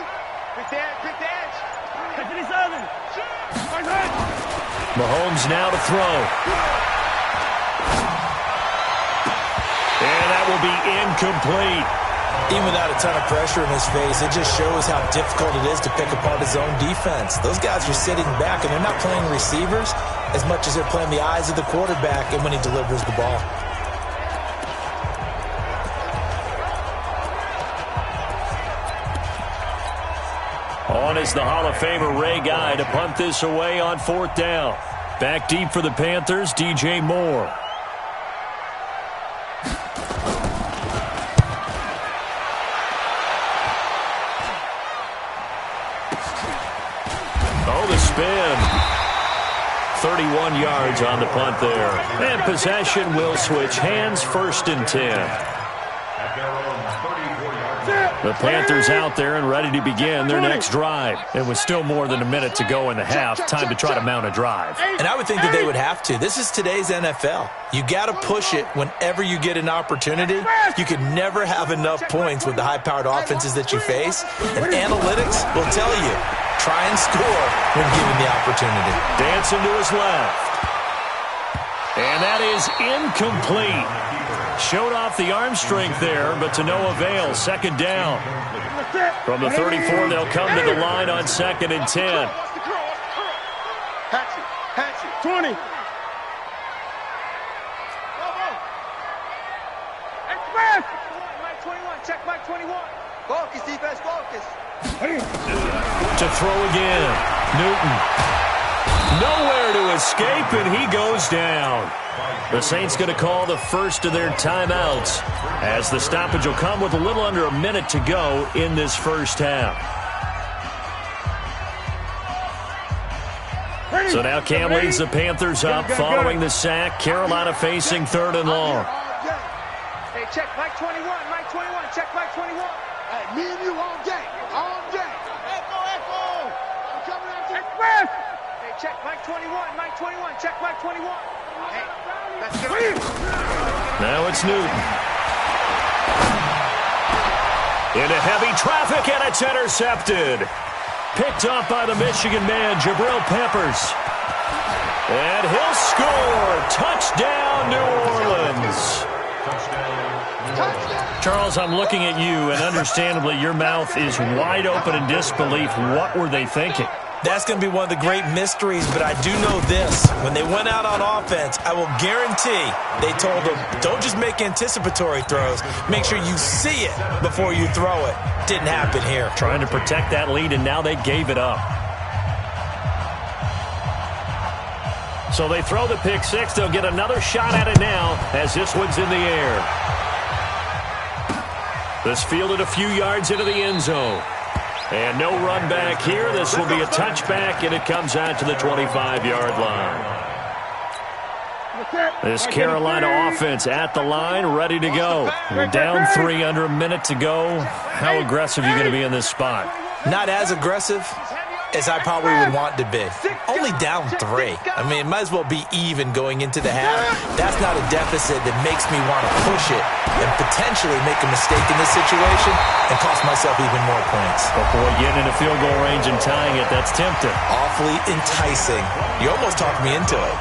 Pick the edge. 57. Mahomes now to throw. And that will be incomplete. Even without a ton of pressure in his face, it just shows how difficult it is to pick apart his own defense. Those guys are sitting back, and they're not playing receivers as much as they're playing the eyes of the quarterback and when he delivers the ball. On is the Hall of Famer Ray Guy to punt this away on 4th down. Back deep for the Panthers, DJ Moore. Oh, the spin. 31 yards on the punt there. And possession will switch hands, 1st and 10. At their own 34-yard line. The Panthers out there and ready to begin their next drive. It was still more than a minute to go in the half. Time to try to mount a drive. And I would think that they would have to. This is today's NFL. You got to push it whenever you get an opportunity. You can never have enough points with the high-powered offenses that you face. And analytics will tell you, try and score when given the opportunity. Dancing to his left. And that is incomplete. Showed off the arm strength there, but to no avail. Second down. From the 34, they'll come to the line on 2nd and 10. Hatchet. 20. Express. Mike 21. Check Mike 21. Focus, defense, focus. To throw again. Newton. Nowhere to escape, and he goes down. The Saints going to call the first of their timeouts as the stoppage will come with a little under a minute to go in this first half. So now Cam leads the Panthers up following the sack. Carolina facing 3rd and long. Hey, check Mike 21. Mike 21. Check Mike 21. Hey, me and you all day. All day. Echo. I'm coming at you. Express. Hey, check Mike 21. Mike 21. Check Mike 21. Hey, let's get it. Now it's Newton. Into heavy traffic, and it's intercepted. Picked off by the Michigan man, Jabril Peppers. And he'll score. Touchdown, New Orleans. Charles, I'm looking at you, and understandably your mouth is wide open in disbelief. What were they thinking? That's going to be one of the great mysteries, but I do know this. When they went out on offense, I will guarantee they told them, don't just make anticipatory throws. Make sure you see it before you throw it. Didn't happen here. Trying to protect that lead, and now they gave it up. So they throw the pick six. They'll get another shot at it now as this one's in the air. This fielded a few yards into the end zone. And no run back here. This will be a touchback, and it comes out to the 25-yard line. This Carolina offense at the line, ready to go. We're down 3, under a minute to go. How aggressive are you going to be in this spot? Not as aggressive as I probably would want to be. Only down 3. I mean, it might as well be even going into the half. That's not a deficit that makes me want to push it and potentially make a mistake in this situation and cost myself even more points. But boy, getting into field goal range and tying it, that's tempting. Awfully enticing. You almost talked me into it.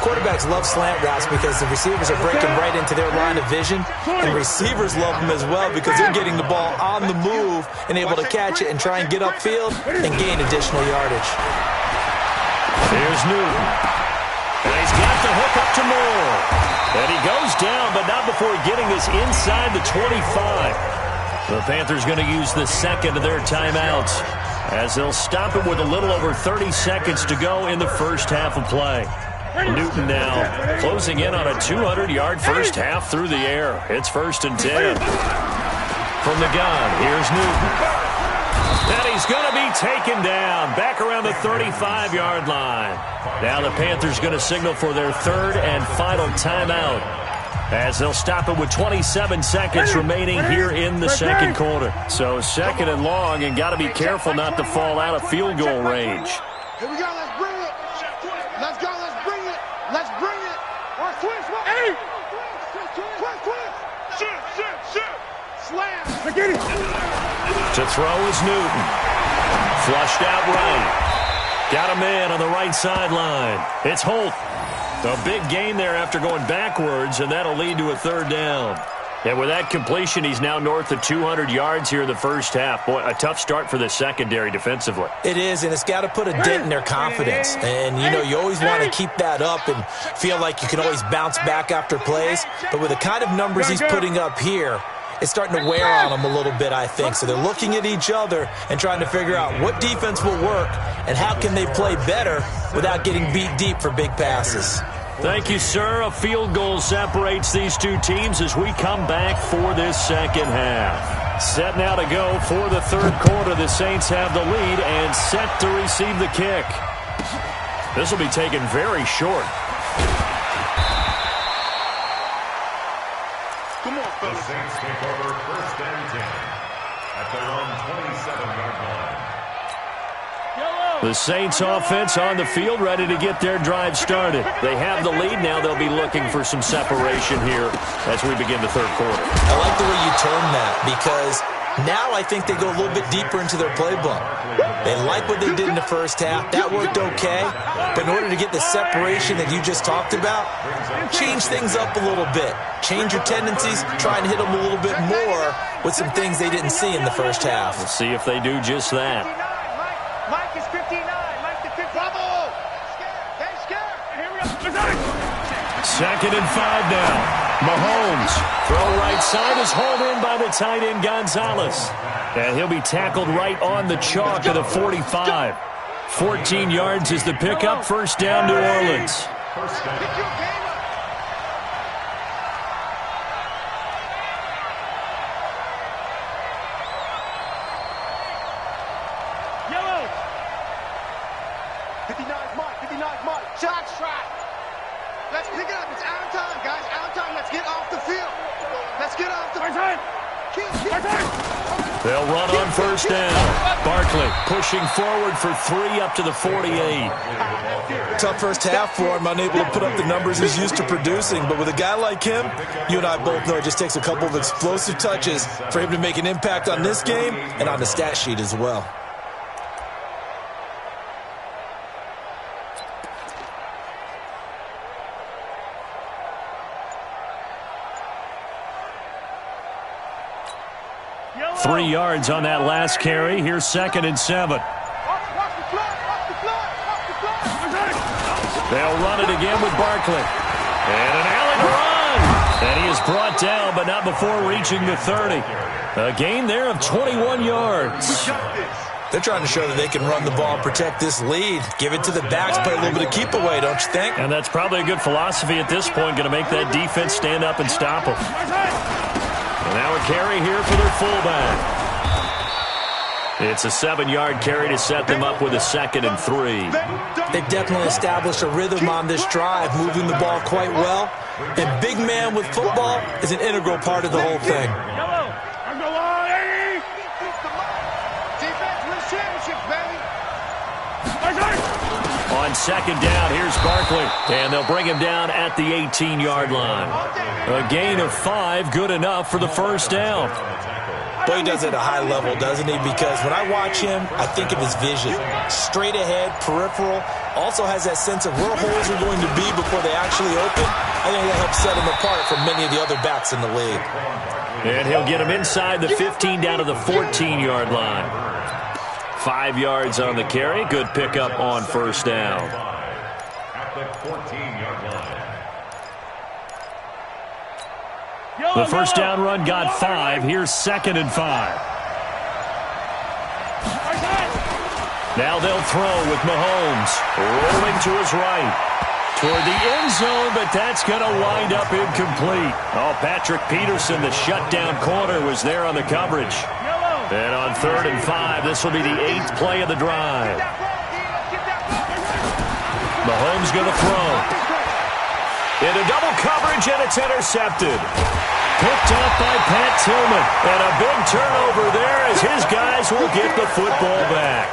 Quarterbacks love slant routes because the receivers are breaking right into their line of vision, and receivers love them as well because they're getting the ball on the move and able to catch it and try and get upfield and gain additional yardage. Here's Newton. And he's got the hook up to Moore. And he goes down, but not before getting this inside the 25. The Panthers going to use the second of their timeouts as they'll stop it with a little over 30 seconds to go in the first half of play. Newton now closing in on a 200-yard first half through the air. It's 1st and 10. From the gun, here's Newton. And he's going to be taken down back around the 35-yard line. Now the Panthers going to signal for their 3rd and final timeout as they'll stop it with 27 seconds remaining here in the second quarter. So 2nd and long, and got to be careful not to fall out of field goal range. Here we go. Let's bring it. Let's go. Let's bring it. Let's bring it. Or switch. Hey. Shoot. Slam. Get it. To throw is Newton. Flushed out right. Got a man on the right sideline. It's Holt. A big gain there after going backwards, and that'll lead to a 3rd down. And with that completion, he's now north of 200 yards here in the first half. Boy, a tough start for the secondary defensively. It is, and it's got to put a dent in their confidence. And, you know, you always want to keep that up and feel like you can always bounce back after plays. But with the kind of numbers he's putting up here, it's starting to wear on them a little bit, I think. So they're looking at each other and trying to figure out what defense will work and how can they play better without getting beat deep for big passes. Thank you, sir. A field goal separates these two teams as we come back for this second half. Set now to go for the 3rd quarter. The Saints have the lead and set to receive the kick. This will be taken very short. Come on, The fellas. Saints take over 1st and 10 at their own 27-yard line. The Saints offense on the field, ready to get their drive started. They have the lead. Now they'll be looking for some separation here as we begin the third quarter. I like the way you term that because now I think they go a little bit deeper into their playbook. They like what they did in the first half. That worked okay. But in order to get the separation that you just talked about, change things up a little bit. Change your tendencies. Try and hit them a little bit more with some things they didn't see in the first half. We'll see if they do just that. Mike is 59. Mike the 50. Bravo! Hey, scared. Here we go. 2nd and 5 now. Mahomes, throw right side is hauled in by the tight end Gonzalez. And he'll be tackled right on the chalk of the 45. 14 yards is the pickup. First down, New Orleans. First down. Yellow. 59's Mike. 59's Mike. Shot. Let's pick it up. It's out of time, guys. Out of time. Let's get off the field. Let's get off the field. They'll run on first down. Barkley pushing forward for 3 up to the 48. Tough first half for him, unable to put up the numbers he's used to producing. But with a guy like him, you and I both know it just takes a couple of explosive touches for him to make an impact on this game and on the stat sheet as well. Yellow. 3 yards on that last carry. Here's 2nd and 7. Off the fly. They'll run it again with Barkley. And an Allen run. And he is brought down, but not before reaching the 30. A gain there of 21 yards. They're trying to show that they can run the ball and protect this lead. Give it to the backs, play a little bit of keep away, don't you think? And that's probably a good philosophy at this point, going to make that defense stand up and stop them. And now a carry here for their fullback. It's a 7-yard carry to set them up with a 2nd and 3. They've definitely established a rhythm on this drive, moving the ball quite well. And big man with football is an integral part of the whole thing. Yellow. I'm going on, Eddie. Defense wins championships, baby. On 2nd down, here's Barkley. And they'll bring him down at the 18-yard line. A gain of 5, good enough for the first down. Boy, he does it at a high level, doesn't he? Because when I watch him, I think of his vision. Straight ahead, peripheral. Also has that sense of where holes are going to be before they actually open. I think that helps set him apart from many of the other backs in the league. And he'll get him inside the 15 down to the 14-yard line. 5 yards on the carry. Good pickup on first down. At the 14-yard line. The first down run got 5. Here's 2nd and 5. Now they'll throw with Mahomes. Rolling to his right. Toward the end zone, but that's going to wind up incomplete. Oh, Patrick Peterson, the shutdown corner, was there on the coverage. And on 3rd and 5, this will be the 8th play of the drive. Mahomes going to throw. Into double coverage, and it's intercepted. Picked up by Pat Tillman. And a big turnover there as his guys will get the football back.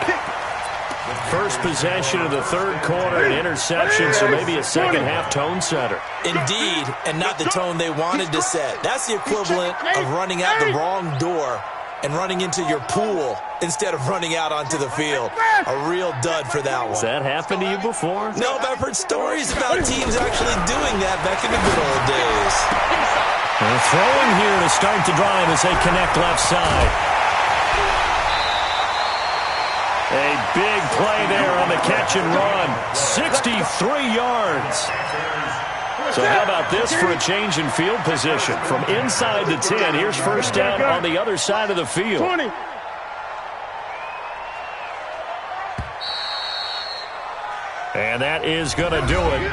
First possession of the third quarter, an interception, so maybe a second-half tone setter. Indeed, and not the tone they wanted to set. That's the equivalent of running out the wrong door and running into your pool instead of running out onto the field. A real dud for that one. Has that happened to you before? No, but I've heard stories about teams actually doing that back in the good old days. And throwing here to start the drive as they connect left side. A big play there on the catch and run. 63 yards. So how about this for a change in field position? From inside the 10, here's first down on the other side of the field. 20. And that is going to do it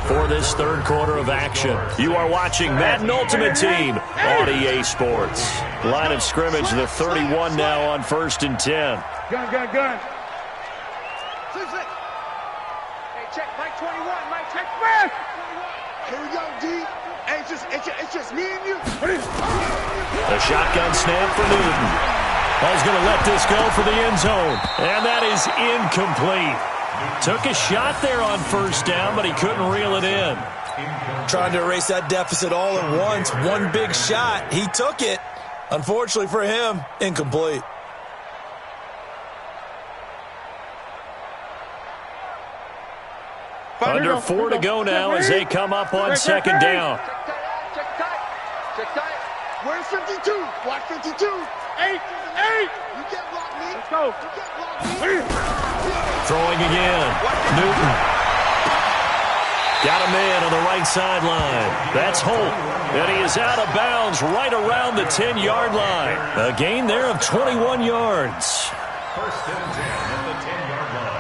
for this third quarter of action. You are watching Madden Ultimate Team on EA Sports. Line of scrimmage, the 31 now on 1st and 10. Gun. Hey, check Mike 21. Mike, check. Fast. Here we go, D. Hey, it's just me and you. A shotgun snap for Newton. He's going to let this go for the end zone. And that is incomplete. Took a shot there on first down, but he couldn't reel it in. Trying to erase that deficit all at once. One big shot. He took it. Unfortunately for him, incomplete. Under 4 to go now as they come up on second down. Check tight. Where's 52? Watch 52. 8. You can't block me. Let's go. You can't block me. Throwing again. Newton. Got a man on the right sideline. That's Holt. And he is out of bounds right around the 10-yard line. A gain there of 21 yards. First and 10 at the 10-yard line.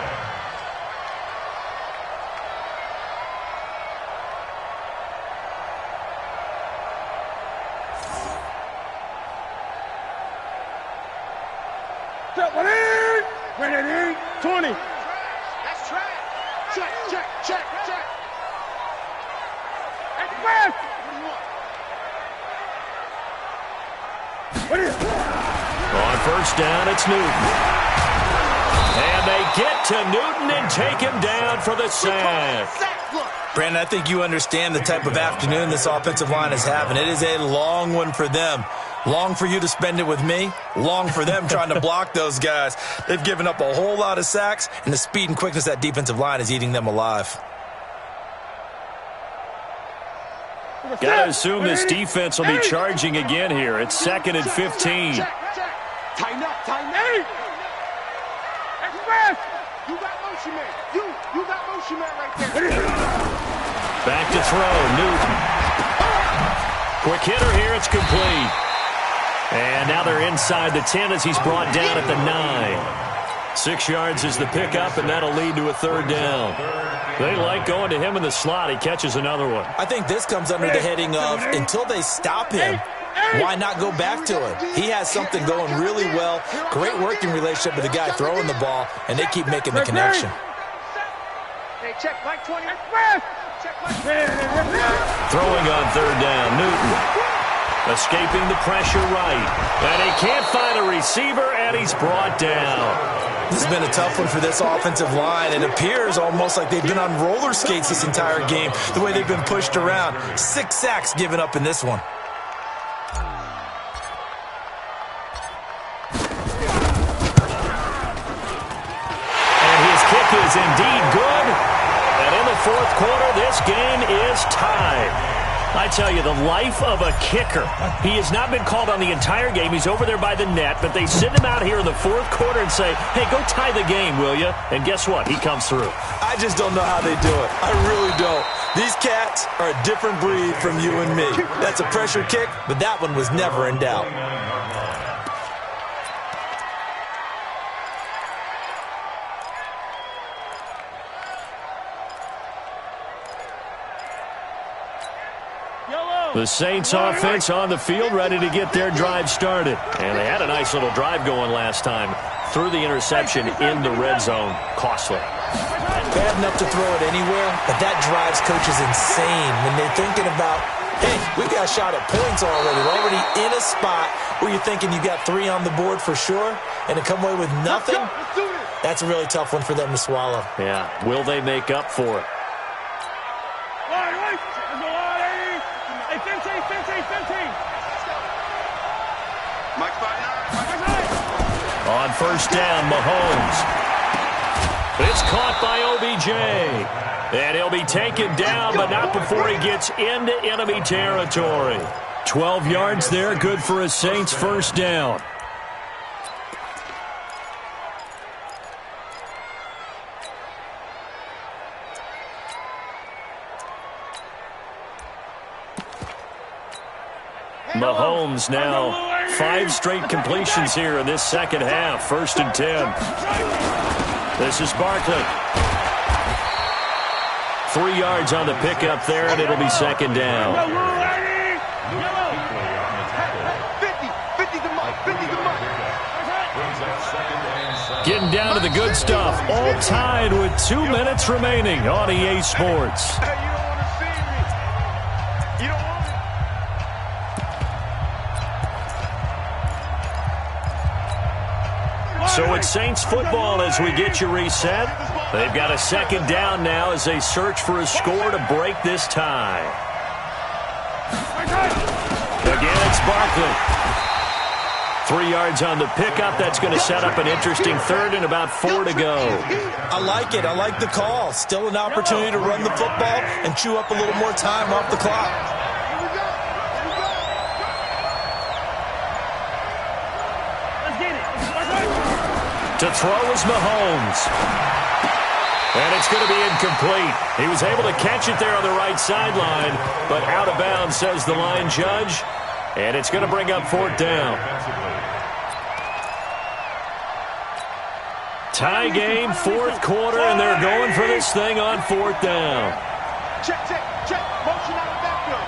When it ain't 20. That's trash. Check. Express. What do you want? What is it? On first down, it's Newton. And they get to Newton and take him down for the sack. Brandon, I think you understand the type of afternoon this offensive line is having. It is a long one for them. Long for you to spend it with me. Long for them trying to block those guys. They've given up a whole lot of sacks, and the speed and quickness of that defensive line is eating them alive. Got to assume this defense will be charging again here. It's 2nd and 15. Check. Tighten up. Express. You got motion man. You got motion man right there. Back to throw, Newton. Quick hitter here, it's complete. And now they're inside the 10 as he's brought down at the 9. 6 yards is the pickup, and that'll lead to a third down. They like going to him in the slot. He catches another one. I think this comes under the heading of until they stop him, why not go back to him? He has something going really well, great working relationship with the guy throwing the ball, and they keep making the connection. Hey, check Mike 20. Express. Check Mike 20. Throwing on third down, Newton. Escaping the pressure right. And he can't find a receiver, and he's brought down. This has been a tough one for this offensive line. It appears almost like they've been on roller skates this entire game, the way they've been pushed around. 6 sacks given up in this one. And his kick is indeed good. And in the fourth quarter, this game is tied. I tell you, the life of a kicker. He has not been called on the entire game. He's over there by the net, but they send him out here in the fourth quarter and say, hey, go tie the game, will you? And guess what? He comes through. I just don't know how they do it. I really don't. These cats are a different breed from you and me. That's a pressure kick, but that one was never in doubt. The Saints offense on the field, ready to get their drive started. And they had a nice little drive going last time. Threw the interception in the red zone. Costly. Bad enough to throw it anywhere, but that drives coaches insane when they're thinking about, hey, we got a shot at points already. We're already in a spot where you're thinking you got 3 on the board for sure, and to come away with nothing, that's a really tough one for them to swallow. Yeah, will they make up for it? Mike 5-9. On first down, Mahomes. It's caught by OBJ. And he'll be taken down, but not before he gets into enemy territory. 12 yards there, good for a Saints first down. Mahomes now 5 straight completions here in this second half. 1st and 10. This is Barkley. 3 yards on the pickup there, and it'll be second down. 50 to Mike. Getting down to the good stuff. All tied with 2 minutes remaining on EA Sports. Hey, you don't want to see me. You don't want me. So it's Saints football as we get you reset. They've got a second down now as they search for a score to break this tie. Again, it's Barkley. 3 yards on the pickup. That's going to set up an interesting third and about 4 to go. I like it. I like the call. Still an opportunity to run the football and chew up a little more time off the clock. To throw is Mahomes. And it's going to be incomplete. He was able to catch it there on the right sideline, but out of bounds, says the line judge. And it's going to bring up 4th down. Tie game, 4th quarter, and they're going for this thing on 4th down. Check. Motion out of backfield.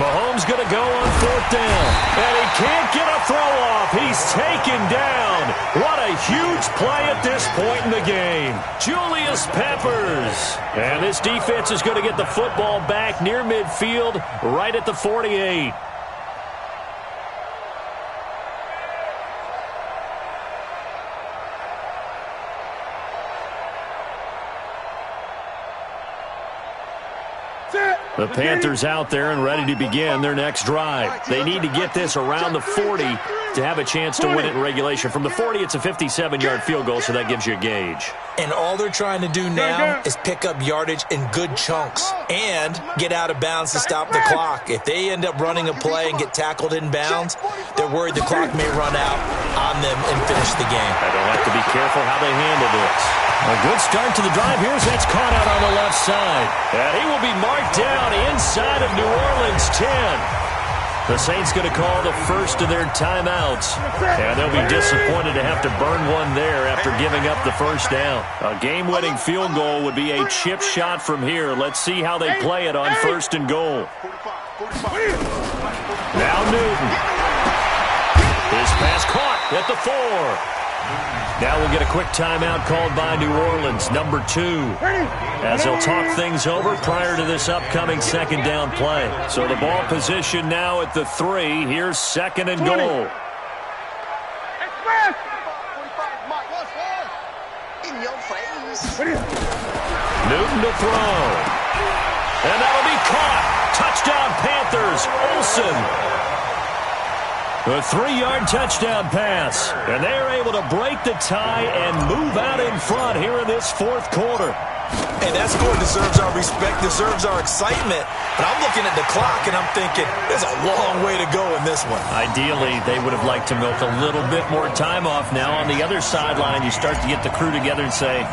Mahomes going to go on 4th down. And he can't get a throw off. He's taken down. What a huge play at this point in the game. Julius Peppers. And this defense is going to get the football back near midfield, right at the 48. The Panthers out there and ready to begin their next drive. They need to get this around the 40 to have a chance to win it in regulation. From the 40, it's a 57-yard field goal, so that gives you a gauge. And all they're trying to do now is pick up yardage in good chunks and get out of bounds to stop the clock. If they end up running a play and get tackled in bounds, they're worried the clock may run out on them and finish the game. They'll have to be careful how they handle this. A good start to the drive. Here's that's caught out on the left side. And he will be marked down inside of New Orleans 10. The Saints going to call the first of their timeouts. And they'll be disappointed to have to burn one there after giving up the first down. A game-winning field goal would be a chip shot from here. Let's see how they play it on 1st and goal. Now Newton. His pass caught at the 4. Now we'll get a quick timeout called by New Orleans, number 2, as they'll talk things over prior to this upcoming second down play. So the ball position now at the 3. Here's 2nd and goal. Newton to throw. And that'll be caught. Touchdown Panthers. Olsen. A 3-yard touchdown pass. And they are able to break the tie and move out in front here in this 4th quarter. Hey, that score deserves our respect, deserves our excitement. But I'm looking at the clock and I'm thinking there's a long way to go in this one. Ideally, they would have liked to milk a little bit more time off. Now on the other sideline, you start to get the crew together and say,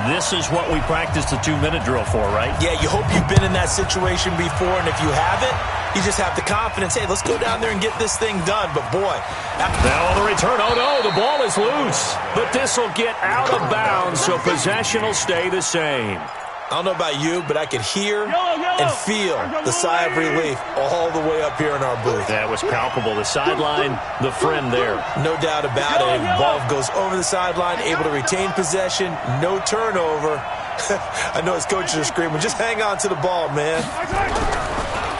this is what we practiced the 2-minute drill for, right? Yeah, you hope you've been in that situation before, and if you haven't, you just have the confidence, hey, let's go down there and get this thing done. But, boy. Now on the return, oh, no, the ball is loose. But this will get out of bounds, so possession will stay the same. I don't know about you, but I could hear and feel the sigh of relief all the way up here in our booth. That was palpable. The sideline, the friend there. No doubt about it. Ball goes over the sideline, able to retain possession, no turnover. I know his coaches are screaming, just hang on to the ball, man.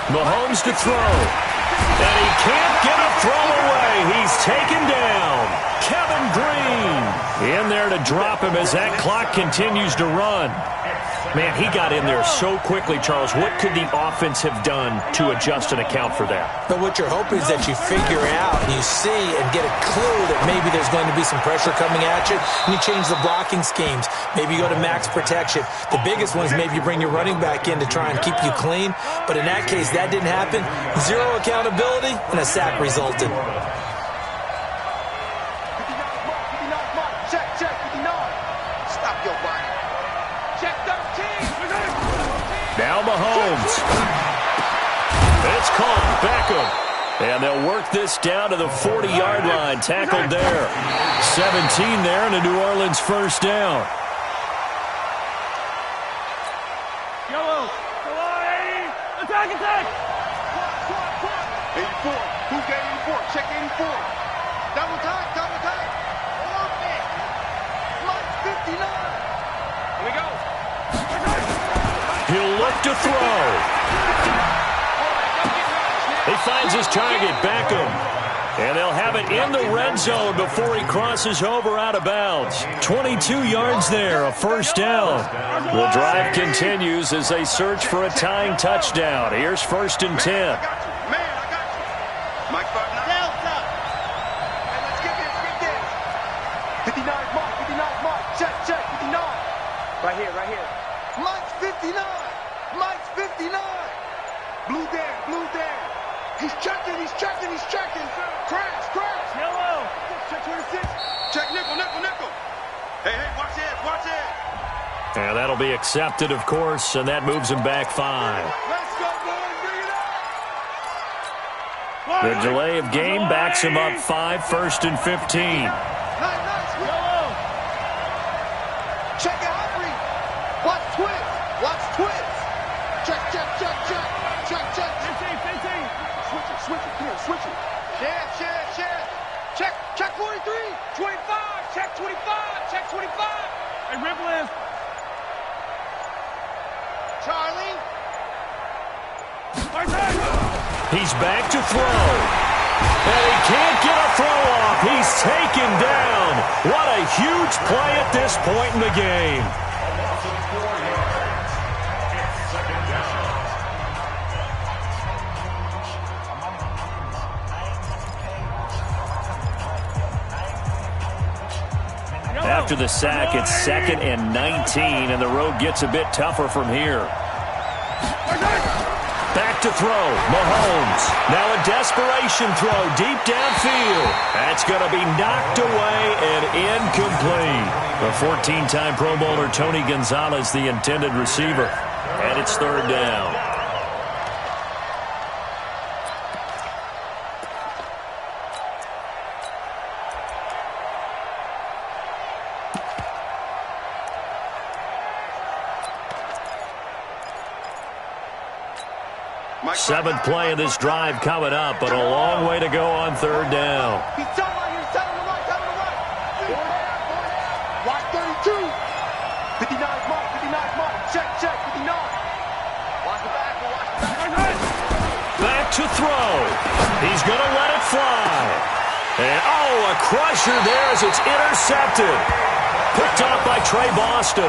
Mahomes to throw. And he can't get a throw away. He's taken down. Kevin Green in there to drop him as that clock continues to run. Man, he got in there so quickly, Charles. What could the offense have done to adjust and account for that? But what you're hoping is that you figure out, you see, and get a clue that maybe there's going to be some pressure coming at you, and you change the blocking schemes. Maybe you go to max protection. The biggest one is maybe you bring your running back in to try and keep you clean. But in that case, that didn't happen. Zero accountability, and a sack resulted. Check, 59. Stop your body. Check 13. Now Mahomes. It's caught. Beckham. And they'll work this down to the 40-yard line. Tackled there. 17 there and a New Orleans first down. Yellow. Go on, 80. Attack. 84. Who's got 84? Check 84. Double time. Like 59. Here we go. He'll look to throw. He finds his target, Beckham. And they'll have it in the red zone before he crosses over out of bounds. 22 yards there, a first down. The drive continues as they search for a tying touchdown. Here's 1st and 10. Mike, Delta. Hey, let's get this. 59 mark, 59 mark. Check, 59. Right here. Mike's 59. Mike's 59. Blue Dan. He's checking. Crash. Yellow. Check 26. Check nickel. Hey, watch it. And that'll be accepted, of course, and that moves him back 5. Let's go, boys. Bring it up. The delay of game backs him up 5, 1st and 15. Nice. Yellow. Check it, Henry. Watch twist. Check. 15. Switch it. Share. Check 43. 25. Check 25. Hey, Ripple. Charlie. He's back to throw. And he can't get a throw off. He's taken down. What a huge play at this point in the game. After the sack, it's 2nd and 19, and the road gets a bit tougher from here. Back to throw, Mahomes. Now a desperation throw deep downfield. That's going to be knocked away and incomplete. The 14-time Pro Bowler Tony Gonzalez, the intended receiver. And it's 3rd down. Seventh play of this drive coming up, but a long way to go on 3rd down. He's telling him right. Watch 32. 59 mark. Check, 59. Watch the back. Back to throw. He's going to let it fly. And, a crusher there as it's intercepted. Picked off by Trey Boston.